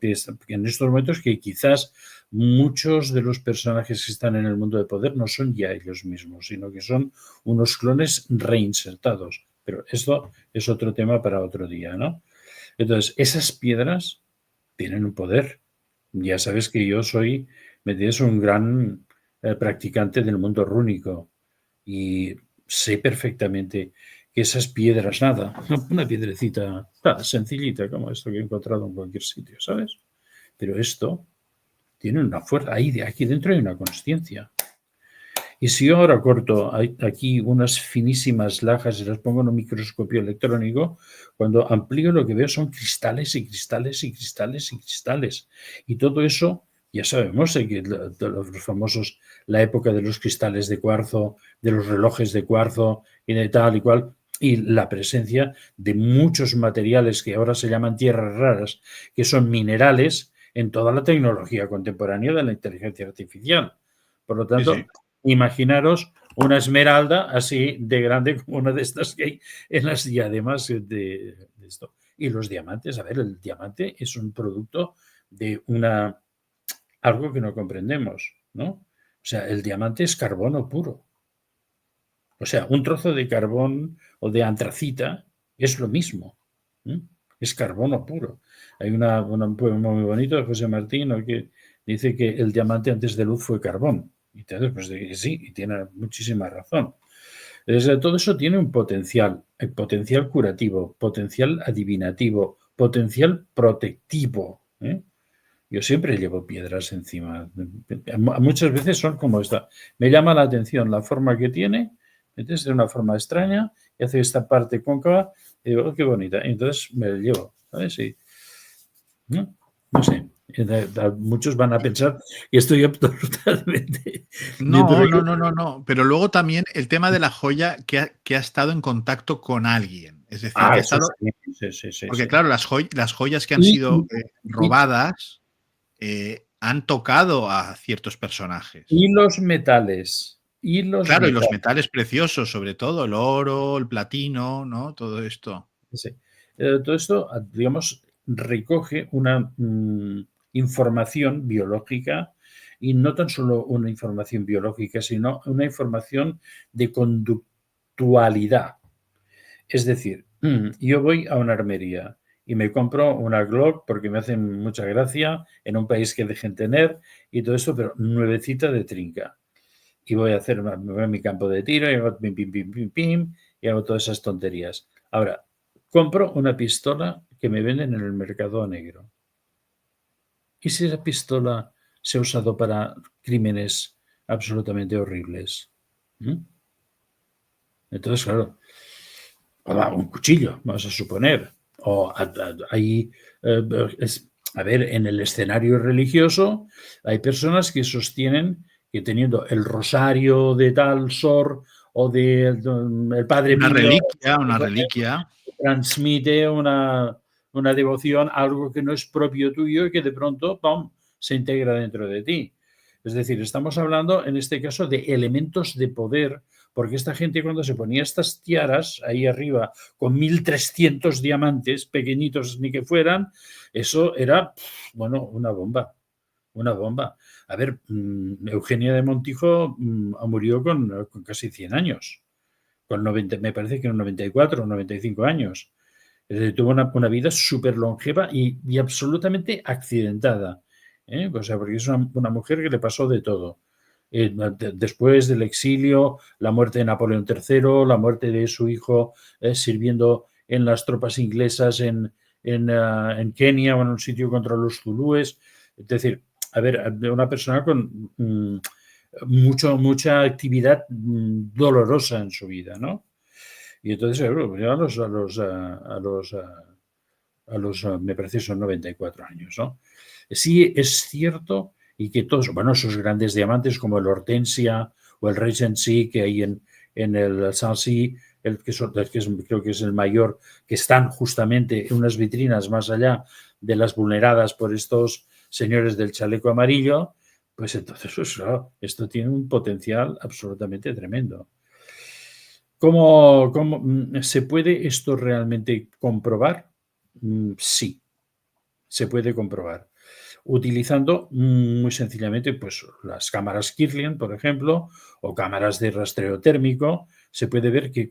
[SPEAKER 2] en estos momentos que quizás muchos de los personajes que están en el mundo de poder no son ya ellos mismos, sino que son unos clones reinsertados. Pero esto es otro tema para otro día, ¿no? Entonces, esas piedras tienen un poder. Ya sabes que yo soy, me entiendes, un gran practicante del mundo rúnico y sé perfectamente que esas piedras, nada, una piedrecita sencillita como esto que he encontrado en cualquier sitio, ¿sabes? Pero esto tiene una fuerza, aquí dentro hay una consciencia. Y si yo ahora corto aquí unas finísimas lajas y las pongo en un microscopio electrónico, cuando amplío lo que veo son cristales y cristales y cristales y cristales. Y todo eso, ya sabemos que los famosos, la época de los cristales de cuarzo, de los relojes de cuarzo y de tal y cual, y la presencia de muchos materiales que ahora se llaman tierras raras, que son minerales en toda la tecnología contemporánea de la inteligencia artificial. Por lo tanto, imaginaros una esmeralda así de grande como una de estas que hay en las diademas de esto. Y los diamantes, a ver, el diamante es un producto de algo que no comprendemos, ¿no? O sea, el diamante es carbono puro. O sea, un trozo de carbón o de antracita es lo mismo. Es carbono puro. Hay un poema muy bonito de José Martín que dice que el diamante antes de luz fue carbón. Y entonces, pues sí, y tiene muchísima razón. Entonces, todo eso tiene un potencial, el potencial curativo, potencial adivinativo, potencial protectivo. Yo siempre llevo piedras encima. Muchas veces son como esta. Me llama la atención la forma que tiene, entonces de una forma extraña, y hace esta parte cóncava, y digo, oh, qué bonita. Y entonces me la llevo, ¿sabes? Y, no sé. Muchos van a pensar que estoy absolutamente...
[SPEAKER 1] No. Pero luego también el tema de la joya que ha estado en contacto con alguien. Es decir, que ha
[SPEAKER 2] Eso
[SPEAKER 1] estado.
[SPEAKER 2] sí.
[SPEAKER 1] Porque, claro, las joyas que han
[SPEAKER 2] Y,
[SPEAKER 1] sido
[SPEAKER 2] y,
[SPEAKER 1] robadas han tocado a ciertos personajes.
[SPEAKER 2] y los metales. Y los
[SPEAKER 1] Claro, y los
[SPEAKER 2] metales.
[SPEAKER 1] metales preciosos, sobre todo, el oro, el platino, ¿no? Todo esto.
[SPEAKER 2] Sí. Todo esto, digamos, recoge una información biológica y no tan solo una información biológica, sino una información de conductualidad. Es decir, yo voy a una armería y me compro una Glock porque me hacen mucha gracia en un país que dejen tener y todo esto, pero nuevecita de trinca. Y voy a mi campo de tiro y hago pim, pim, pim, pim, pim, y hago todas esas tonterías. Ahora, compro una pistola que me venden en el mercado negro. ¿Y si esa pistola se ha usado para crímenes absolutamente horribles? Entonces, claro, un cuchillo, vamos a suponer. O hay, a ver, en el escenario religioso hay personas que sostienen que teniendo el rosario de tal sor o del Padre Pío,
[SPEAKER 1] Una reliquia.
[SPEAKER 2] transmite una devoción a algo que no es propio tuyo y que de pronto, ¡pum!, se integra dentro de ti. Es decir, estamos hablando en este caso de elementos de poder, porque esta gente cuando se ponía estas tiaras ahí arriba con 1.300 diamantes, pequeñitos ni que fueran, eso era, bueno, una bomba. Una bomba. A ver, Eugenia de Montijo murió con casi 100 años, con 90, me parece que en 94 o 95 años. Tuvo una vida súper longeva y absolutamente accidentada. O sea, porque es una mujer que le pasó de todo. Después del exilio, la muerte de Napoleón III, la muerte de su hijo sirviendo en las tropas inglesas en Kenia o en un sitio contra los zulúes. Es decir, a ver, una persona con mucha actividad dolorosa en su vida, ¿no? Y entonces, claro, yo me parece que son 94 años, ¿no? Sí es cierto y que todos, bueno, esos grandes diamantes como el Hortensia o el Regency que hay en el Sanssouci, creo que es el mayor, que están justamente en unas vitrinas más allá de las vulneradas por estos señores del chaleco amarillo, pues entonces, pues, claro, esto tiene un potencial absolutamente tremendo. ¿Cómo se puede esto realmente comprobar? Sí, se puede comprobar. Utilizando muy sencillamente pues, las cámaras Kirlian, por ejemplo, o cámaras de rastreo térmico, se puede ver que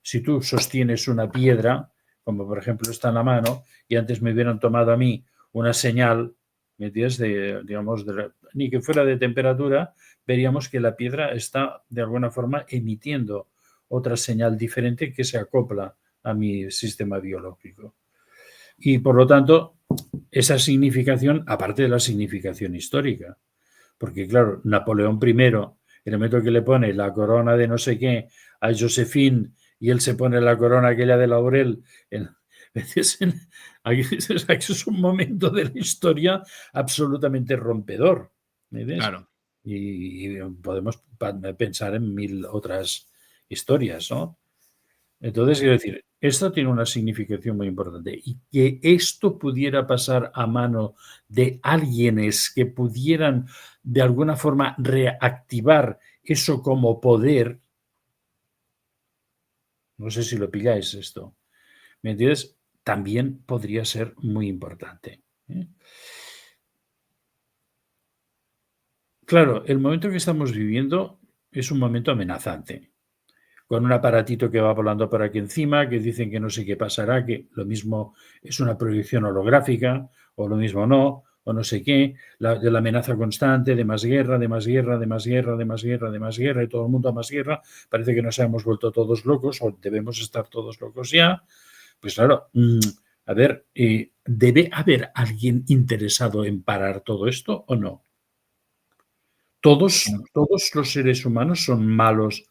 [SPEAKER 2] si tú sostienes una piedra, como por ejemplo está en la mano, y antes me hubieran tomado a mí una señal, ¿me entiendes? Ni que fuera de temperatura, veríamos que la piedra está de alguna forma emitiendo otra señal diferente que se acopla a mi sistema biológico. Y por lo tanto, esa significación, aparte de la significación histórica, porque claro, Napoleón I, en el momento que le pone la corona de no sé qué a Josephine y él se pone la corona aquella de laurel, aquí es un momento de la historia absolutamente rompedor. ¿Me ves?
[SPEAKER 1] Claro.
[SPEAKER 2] Y podemos pensar en 1000 otras historias, ¿no? Entonces, quiero decir, esto tiene una significación muy importante y que esto pudiera pasar a mano de alguienes que pudieran de alguna forma reactivar eso como poder, no sé si lo pilláis esto, ¿me entiendes? También podría ser muy importante. Claro, el momento que estamos viviendo es un momento amenazante, con un aparatito que va volando por aquí encima, que dicen que no sé qué pasará, que lo mismo es una proyección holográfica, o lo mismo no, o no sé qué, de la amenaza constante de más guerra, de más guerra, de más guerra, de más guerra, de más guerra, y todo el mundo a más guerra, parece que nos hemos vuelto todos locos, o debemos estar todos locos ya. Pues claro, a ver, ¿debe haber alguien interesado en parar todo esto o no? Todos los seres humanos son malos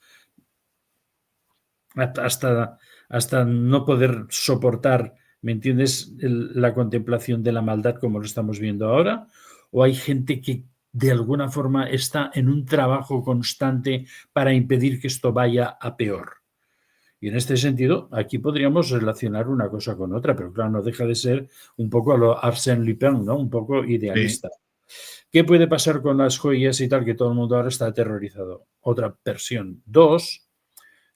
[SPEAKER 2] hasta no poder soportar, ¿me entiendes?, la contemplación de la maldad como lo estamos viendo ahora, o hay gente que de alguna forma está en un trabajo constante para impedir que esto vaya a peor. Y en este sentido, aquí podríamos relacionar una cosa con otra, pero claro, no deja de ser un poco a lo Arsène Lupin, ¿no? Un poco idealista. Sí. ¿Qué puede pasar con las joyas y tal? Que todo el mundo ahora está aterrorizado. Otra versión 2,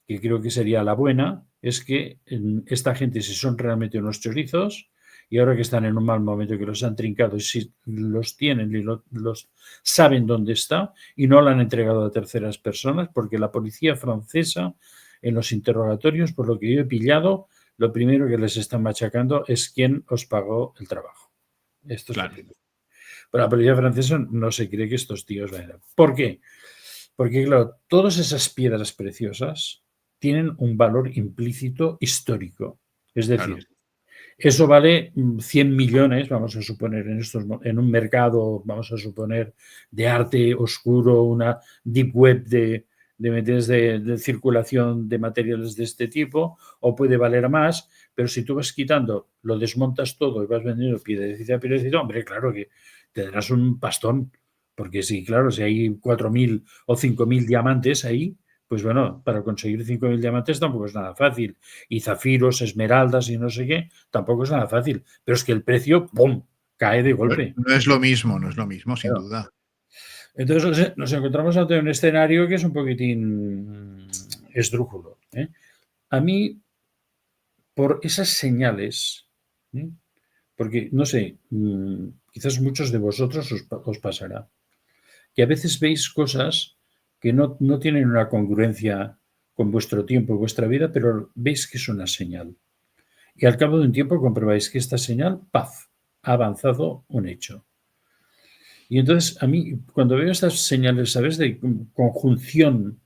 [SPEAKER 2] que creo que sería la buena, es que esta gente, si son realmente unos chorizos, y ahora que están en un mal momento, que los han trincado, y si los tienen y los saben dónde está, y no lo han entregado a terceras personas, porque la policía francesa, en los interrogatorios, por lo que yo he pillado, lo primero que les están machacando es quién os pagó el trabajo. Esto es lo primero. Pero la policía francesa no se cree que estos tíos vayan. ¿Por qué? Porque, claro, todas esas piedras preciosas tienen un valor implícito histórico. Es decir, claro, eso vale 100 millones, vamos a suponer, en un mercado, vamos a suponer, de arte oscuro, una deep web de circulación de materiales de este tipo, o puede valer más, pero si tú vas quitando, lo desmontas todo y vas vendiendo piedrecita a piedrecita, hombre, claro que te darás un pastón, porque sí, claro, si hay 4.000 o 5.000 diamantes ahí, pues bueno, para conseguir 5.000 diamantes tampoco es nada fácil. Y zafiros, esmeraldas y no sé qué, tampoco es nada fácil. Pero es que el precio, ¡pum!, cae de golpe.
[SPEAKER 1] No es lo mismo, sin
[SPEAKER 2] Claro.
[SPEAKER 1] duda.
[SPEAKER 2] Entonces nos encontramos ante un escenario que es un poquitín esdrújulo. A mí, por esas señales, porque, no sé, quizás muchos de vosotros os pasará, que a veces veis cosas que no tienen una congruencia con vuestro tiempo y vuestra vida, pero veis que es una señal. Y al cabo de un tiempo comprobáis que esta señal, ¡paf!, ha avanzado un hecho. Y entonces a mí, cuando veo estas señales, ¿sabes?, de conjunción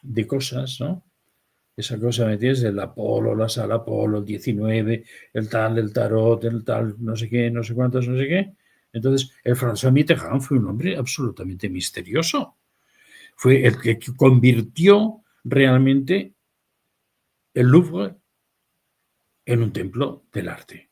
[SPEAKER 2] de cosas, ¿no? Esa cosa, ¿me entiendes? El Apolo, la sala Apolo, el 19, el tal, el tarot, el tal, no sé qué, no sé cuántos, no sé qué. Entonces, el François Mitterrand fue un hombre absolutamente misterioso. Fue el que convirtió realmente el Louvre en un templo del arte.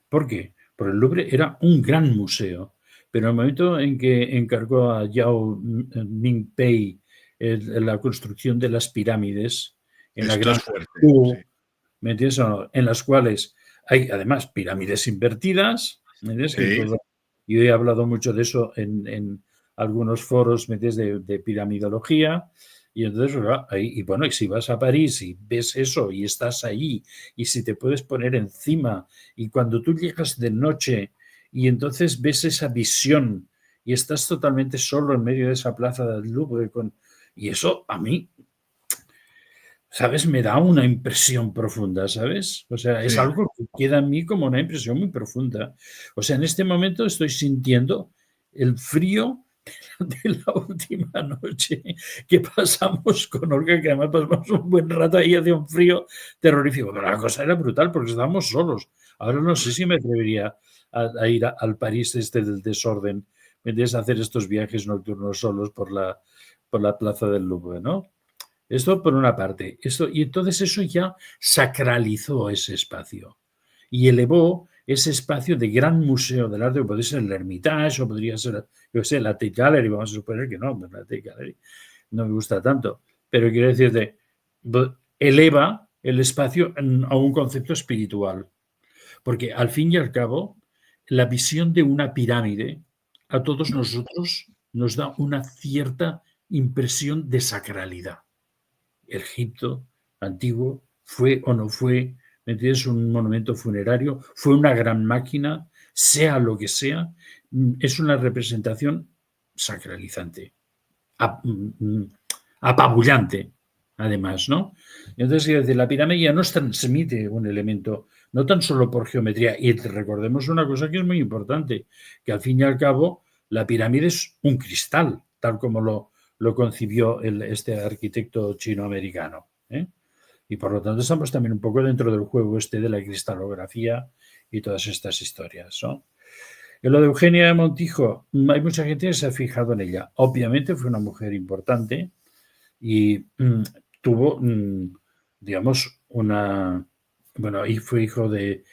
[SPEAKER 2] ¿Por qué? Porque el Louvre era un gran museo, pero en el momento en que encargó a Yao Mingpei la construcción de las pirámides en la
[SPEAKER 1] Esto
[SPEAKER 2] Gran
[SPEAKER 1] es fuerte, sí.
[SPEAKER 2] ¿me entiendes? En las cuales hay además pirámides invertidas, ¿me entiendes? Que
[SPEAKER 1] Sí,
[SPEAKER 2] yo he hablado mucho de eso en algunos foros, ¿me entiendes? De piramidología. Y entonces, ahí, y bueno, y si vas a París y ves eso y estás ahí, y si te puedes poner encima, y cuando tú llegas de noche y entonces ves esa visión y estás totalmente solo en medio de esa plaza del Louvre, y eso a mí, ¿sabes? Me da una impresión profunda, ¿sabes? O sea, es
[SPEAKER 1] sí.
[SPEAKER 2] algo que queda en mí como una impresión muy profunda. O sea, en este momento estoy sintiendo el frío de la última noche que pasamos con Olga, que además pasamos un buen rato ahí, hacía un frío terrorífico. Pero la cosa era brutal porque estábamos solos. Ahora no sé si me atrevería a ir al París del desorden, me entiendes, a hacer estos viajes nocturnos solos por la plaza del Louvre, ¿no? Esto por una parte. Y entonces eso ya sacralizó ese espacio y elevó ese espacio de gran museo del arte, que podría ser el Hermitage o podría ser, yo sé, la Tate Gallery, vamos a suponer que no, la Tate Gallery no me gusta tanto, pero quiero decirte, eleva el espacio a un concepto espiritual, porque al fin y al cabo, la visión de una pirámide a todos nosotros nos da una cierta impresión de sacralidad. El Egipto antiguo fue o no fue, ¿me entiendes? Un monumento funerario, fue una gran máquina, sea lo que sea, es una representación sacralizante, apabullante, además, ¿no? Entonces, desde la pirámide ya nos transmite un elemento, no tan solo por geometría, y recordemos una cosa que es muy importante, que al fin y al cabo la pirámide es un cristal, tal como lo concibió este arquitecto chino-americano. ¿eh? Y por lo tanto estamos también un poco dentro del juego de la cristalografía y todas estas historias. ¿no? En lo de Eugenia de Montijo, hay mucha gente que se ha fijado en ella. Obviamente fue una mujer importante y tuvo, digamos, bueno, y fue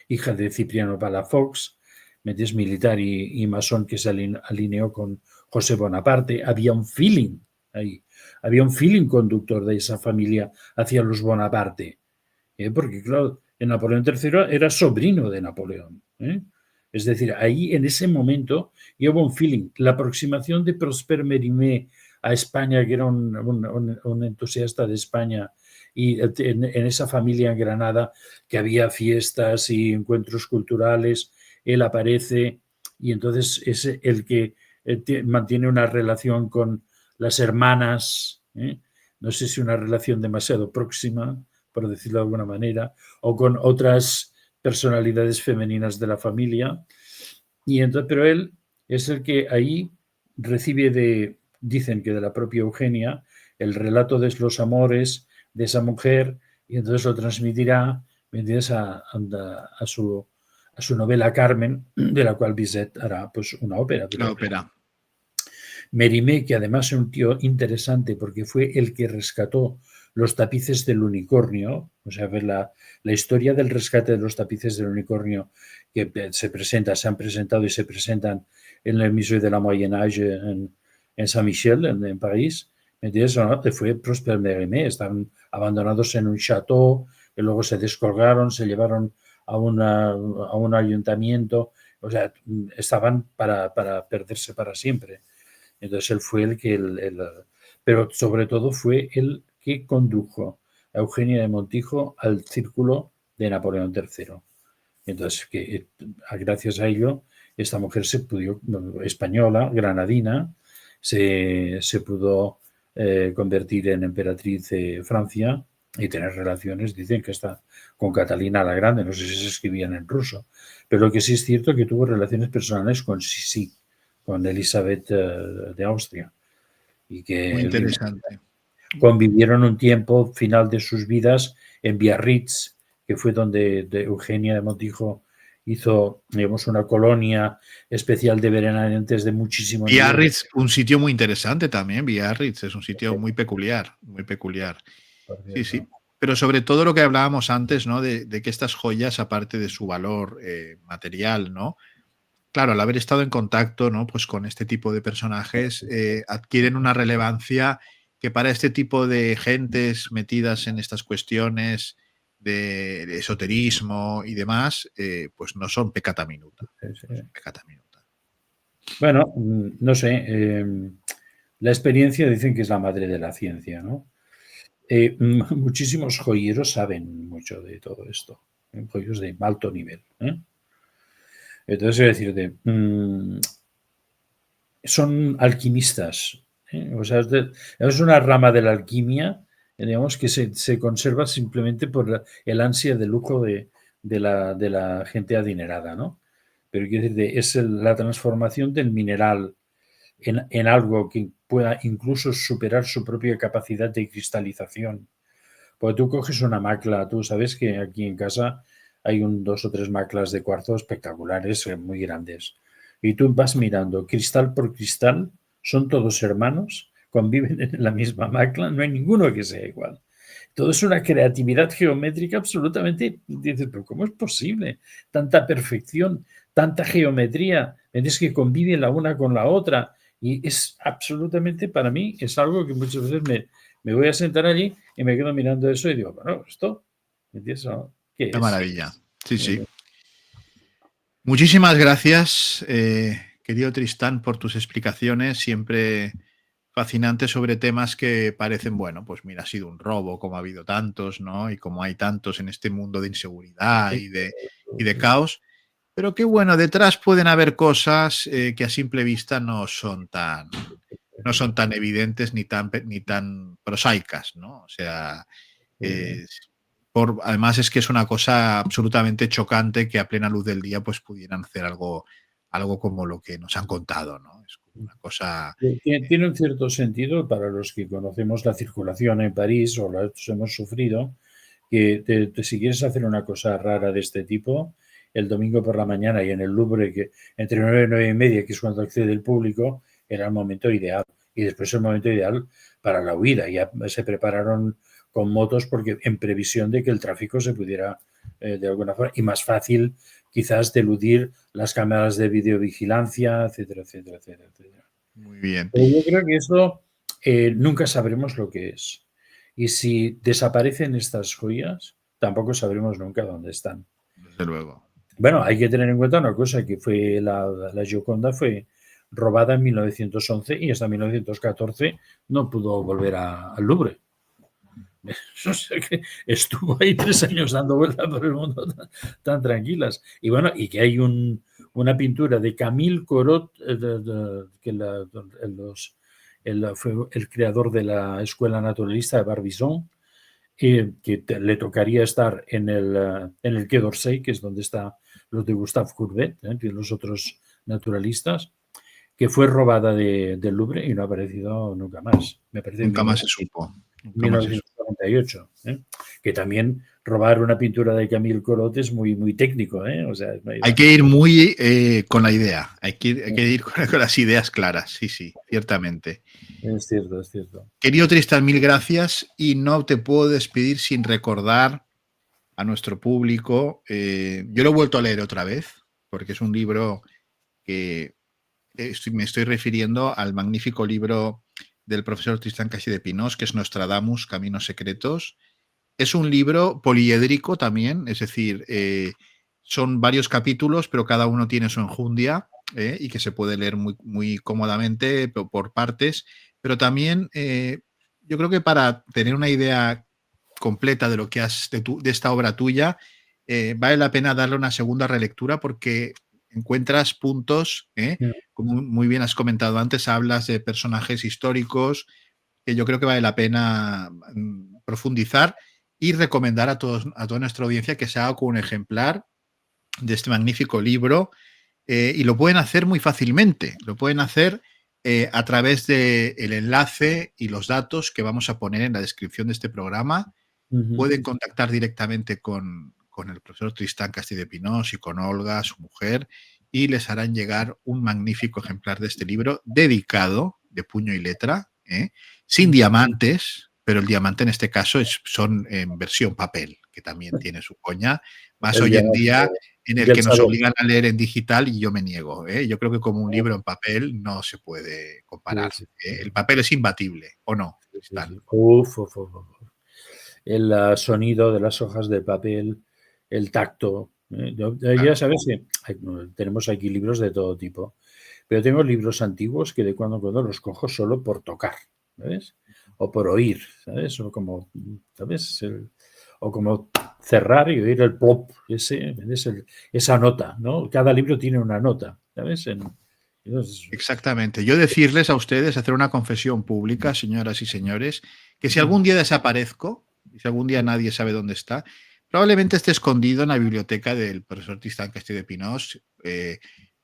[SPEAKER 2] hija de Cipriano Palafox, metis militar y masón que se alineó con José Bonaparte. Había un feeling ahí, había un feeling conductor de esa familia hacia los Bonaparte, porque claro, Napoleón III era sobrino de Napoleón. Es decir, ahí en ese momento hubo un feeling. La aproximación de Prosper Mérimée a España, que era un entusiasta de España, y en esa familia en Granada, que había fiestas y encuentros culturales, él aparece y entonces es el que mantiene una relación con las hermanas, no sé si una relación demasiado próxima, por decirlo de alguna manera, o con otras personalidades femeninas de la familia. Y entonces, pero él es el que ahí recibe dicen que de la propia Eugenia, el relato de los amores de esa mujer, y entonces lo transmitirá, ¿me entiendes?, a su novela Carmen, de la cual Bizet hará pues una ópera.
[SPEAKER 1] La ópera.
[SPEAKER 2] Mérimée, que además es un tío interesante porque fue el que rescató los tapices del unicornio, o sea, ver la historia del rescate de los tapices del unicornio que se han presentado y se presentan en el Musée de la Moyen Âge en Saint-Michel, en París, fue Prosper Mérimée. Estaban abandonados en un chateau, que luego se descolgaron, se llevaron a un ayuntamiento, o sea, estaban para perderse para siempre. Entonces él fue pero sobre todo fue el que condujo a Eugenia de Montijo al círculo de Napoleón III. Entonces, gracias a ello, esta mujer española, granadina, se pudo convertir en emperatriz de Francia y tener relaciones, dicen que está con Catalina la Grande, no sé si se escribían en ruso, pero lo que sí es cierto es que tuvo relaciones personales con Sisi, con Elizabeth de Austria, y
[SPEAKER 1] Muy
[SPEAKER 2] que
[SPEAKER 1] interesante.
[SPEAKER 2] convivieron un tiempo final de sus vidas en Biarritz, que fue donde Eugenia de Montijo hizo, digamos, una colonia especial de veraneantes de muchísimo nivel.
[SPEAKER 1] Biarritz, un sitio muy interesante también. Biarritz es un sitio muy peculiar, muy peculiar. Sí, sí. pero sobre todo lo que hablábamos antes, ¿no? De que estas joyas, aparte de su valor material, ¿no? Claro, al haber estado en contacto, ¿no? Pues con este tipo de personajes, adquieren una relevancia que para este tipo de gentes metidas en estas cuestiones de esoterismo y demás, pues no son peccata minuta.
[SPEAKER 2] Sí, sí.
[SPEAKER 1] No son peccata minuta.
[SPEAKER 2] Bueno, no sé, la experiencia dicen que es la madre de la ciencia, ¿no? Muchísimos joyeros saben mucho de todo esto, joyeros de alto nivel, ¿eh? Entonces, es decir, son alquimistas, ¿eh? O sea, es una rama de la alquimia, digamos, que se conserva simplemente por el ansia de lujo de la gente adinerada, ¿no? Pero quiero decir, es la transformación del mineral en algo que pueda incluso superar su propia capacidad de cristalización. Porque tú coges una macla, tú sabes que aquí en casa hay dos o tres maclas de cuarzo espectaculares, muy grandes. Y tú vas mirando cristal por cristal, son todos hermanos, conviven en la misma macla, no hay ninguno que sea igual. Todo es una creatividad geométrica absolutamente, dices, pero ¿cómo es posible? Tanta perfección, tanta geometría, ves que convive la una con la otra. Y es absolutamente, para mí, es algo que muchas veces me voy a sentar allí y me quedo mirando eso y digo, bueno, esto, ¿entiendes? ¿No? ¿Qué
[SPEAKER 1] Qué
[SPEAKER 2] es?
[SPEAKER 1] maravilla. Sí, sí. Muchísimas gracias, querido Tristán, por tus explicaciones, siempre fascinantes sobre temas que parecen, bueno, pues mira, ha sido un robo, como ha habido tantos, ¿no? Y como hay tantos en este mundo de inseguridad y de caos. Pero qué bueno, detrás pueden haber cosas que a simple vista no son tan evidentes ni tan prosaicas, ¿no? O sea, eh, además es que es una cosa absolutamente chocante que a plena luz del día pues pudieran hacer algo como lo que nos han contado, ¿no? Es como una cosa...
[SPEAKER 2] Tiene un cierto sentido para los que conocemos la circulación en París o la hemos sufrido, que si quieres hacer una cosa rara de este tipo, el domingo por la mañana y en el Louvre, que entre 9 y 9 y media, que es cuando accede el público, era el momento ideal. Y después el momento ideal para la huida. Ya se prepararon con motos porque en previsión de que el tráfico se pudiera de alguna forma, y más fácil quizás de eludir las cámaras de videovigilancia, etcétera, etcétera, etcétera, etcétera.
[SPEAKER 1] Muy bien,
[SPEAKER 2] Pero yo creo que eso nunca sabremos lo que es. Y si desaparecen estas joyas, tampoco sabremos nunca dónde están.
[SPEAKER 1] desde luego.
[SPEAKER 2] Bueno, hay que tener en cuenta una cosa, que fue la Gioconda fue robada en 1911 y hasta 1914 no pudo volver al Louvre. O sea que estuvo ahí 3 años dando vueltas por el mundo tan tranquilas. Y bueno, y que hay una pintura de Camille Corot, que fue el creador de la escuela naturalista de Barbizon, que le tocaría estar en el Quai d'Orsay, que es donde está los de Gustave Courbet, y los otros naturalistas, que fue robada del Louvre y no ha aparecido nunca más. Me parece en
[SPEAKER 1] Nunca más se supo. Nunca más se supo.
[SPEAKER 2] 1948, que también robar una pintura de Camille Corot es muy, muy técnico, o sea,
[SPEAKER 1] Hay que ir muy con la idea, hay que ir con las ideas claras, sí, sí, ciertamente.
[SPEAKER 2] es cierto, es cierto.
[SPEAKER 1] Querido Tristan, mil gracias y no te puedo despedir sin recordar a nuestro público. Yo lo he vuelto a leer otra vez porque es un libro que me estoy refiriendo al magnífico libro del profesor Tristán Casi de Pinós, que es Nostradamus, Caminos Secretos. Es un libro poliédrico también, es decir, son varios capítulos, pero cada uno tiene su enjundia y que se puede leer muy, muy cómodamente por partes, pero también yo creo que para tener una idea completa de lo que has de esta obra tuya, vale la pena darle una segunda relectura porque encuentras puntos, como muy bien has comentado antes, hablas de personajes históricos que yo creo que vale la pena profundizar y recomendar a toda nuestra audiencia que se haga con un ejemplar de este magnífico libro y lo pueden hacer muy fácilmente, lo pueden hacer a través del enlace y los datos que vamos a poner en la descripción de este programa. Pueden contactar directamente con el profesor Tristán Casti de Pinós y con Olga, su mujer, y les harán llegar un magnífico ejemplar de este libro dedicado de puño y letra, sin diamantes, pero el diamante en este caso son en versión papel, que también tiene su coña, más
[SPEAKER 2] El
[SPEAKER 1] hoy en
[SPEAKER 2] diamante
[SPEAKER 1] día en el
[SPEAKER 2] del
[SPEAKER 1] que nos
[SPEAKER 2] salón.
[SPEAKER 1] obligan a leer en digital y yo me niego, ¿eh? Yo creo que como un libro en papel no se puede
[SPEAKER 2] Sí,
[SPEAKER 1] comparar.
[SPEAKER 2] sí,
[SPEAKER 1] El papel es imbatible, ¿o no,
[SPEAKER 2] sí, sí,
[SPEAKER 1] Tristán?
[SPEAKER 2] sí. Uf, uf, uf, uf. El sonido de las hojas de papel, el tacto. Ya
[SPEAKER 1] Claro.
[SPEAKER 2] sabes que tenemos aquí libros de todo tipo, pero tengo libros antiguos que de cuando en cuando los cojo solo por tocar, ¿sabes? O por oír, ¿sabes? O como, ¿sabes? O como cerrar y oír el plop, esa nota, ¿no? Cada libro tiene una nota, ¿sabes? Entonces,
[SPEAKER 1] Exactamente. Yo decirles a ustedes, hacer una confesión pública, señoras y señores, que si algún día desaparezco, y si algún día nadie sabe dónde está, probablemente esté escondido en la biblioteca del profesor Tristán Castillo de Pinós,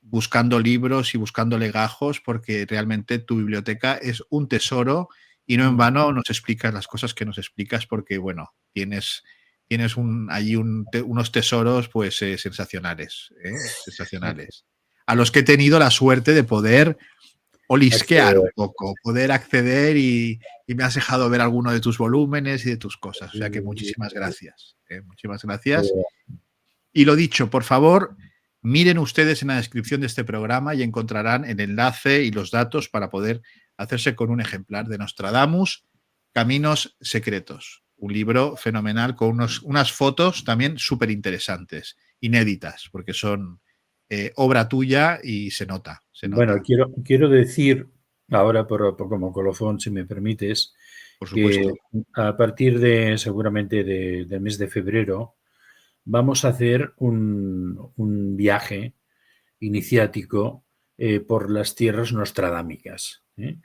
[SPEAKER 1] buscando libros y buscando legajos, porque realmente tu biblioteca es un tesoro y no en vano nos explicas las cosas que nos explicas, porque, bueno, tienes allí unos tesoros pues sensacionales, sensacionales a los que he tenido la suerte de poder olisquear un
[SPEAKER 2] acceder.
[SPEAKER 1] poco, poder acceder y me has dejado ver alguno de tus volúmenes y de tus cosas. O sea que muchísimas gracias. Muchísimas gracias. Y lo dicho, por favor, miren ustedes en la descripción de este programa y encontrarán el enlace y los datos para poder hacerse con un ejemplar de Nostradamus, Caminos Secretos. Un libro fenomenal con unas fotos también súper interesantes, inéditas, porque son obra tuya y se nota, se
[SPEAKER 2] Bueno,
[SPEAKER 1] nota,
[SPEAKER 2] quiero decir, ahora como colofón, si me permites,
[SPEAKER 1] por
[SPEAKER 2] que
[SPEAKER 1] supuesto.
[SPEAKER 2] a partir de seguramente del mes de febrero vamos a hacer un viaje iniciático por las tierras nostradámicas, ¿eh?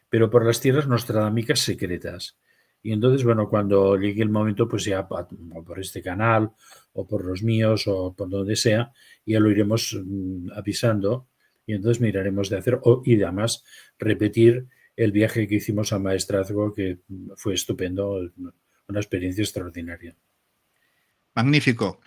[SPEAKER 2] Pero por las tierras nostradámicas secretas. Y entonces, bueno, cuando llegue el momento, pues ya o por este canal o por los míos o por donde sea, ya lo iremos avisando y entonces miraremos de hacer y además repetir el viaje que hicimos a Maestrazgo, que fue estupendo, una experiencia extraordinaria.
[SPEAKER 1] Magnífico.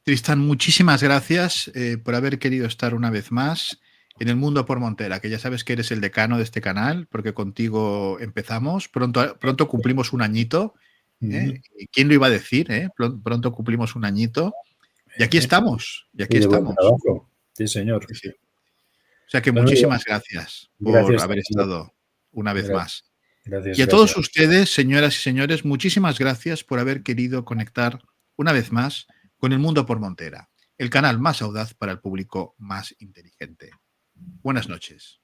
[SPEAKER 1] Tristán, muchísimas gracias por haber querido estar una vez más en El Mundo por Montera, que ya sabes que eres el decano de este canal, porque contigo empezamos. Pronto cumplimos un añito. ¿Eh? ¿Quién lo iba a decir? Pronto cumplimos un añito. Y aquí estamos, y aquí
[SPEAKER 2] Y de buen
[SPEAKER 1] estamos.
[SPEAKER 2] trabajo. Sí, señor.
[SPEAKER 1] Sí, sí. O sea que
[SPEAKER 2] Pues muy bien.
[SPEAKER 1] muchísimas gracias por
[SPEAKER 2] Gracias
[SPEAKER 1] haber
[SPEAKER 2] también.
[SPEAKER 1] estado una vez
[SPEAKER 2] Gracias,
[SPEAKER 1] más.
[SPEAKER 2] gracias,
[SPEAKER 1] Y a todos
[SPEAKER 2] gracias.
[SPEAKER 1] ustedes, señoras y señores, muchísimas gracias por haber querido conectar una vez más con El Mundo por Montera, el canal más audaz para el público más inteligente. Buenas noches.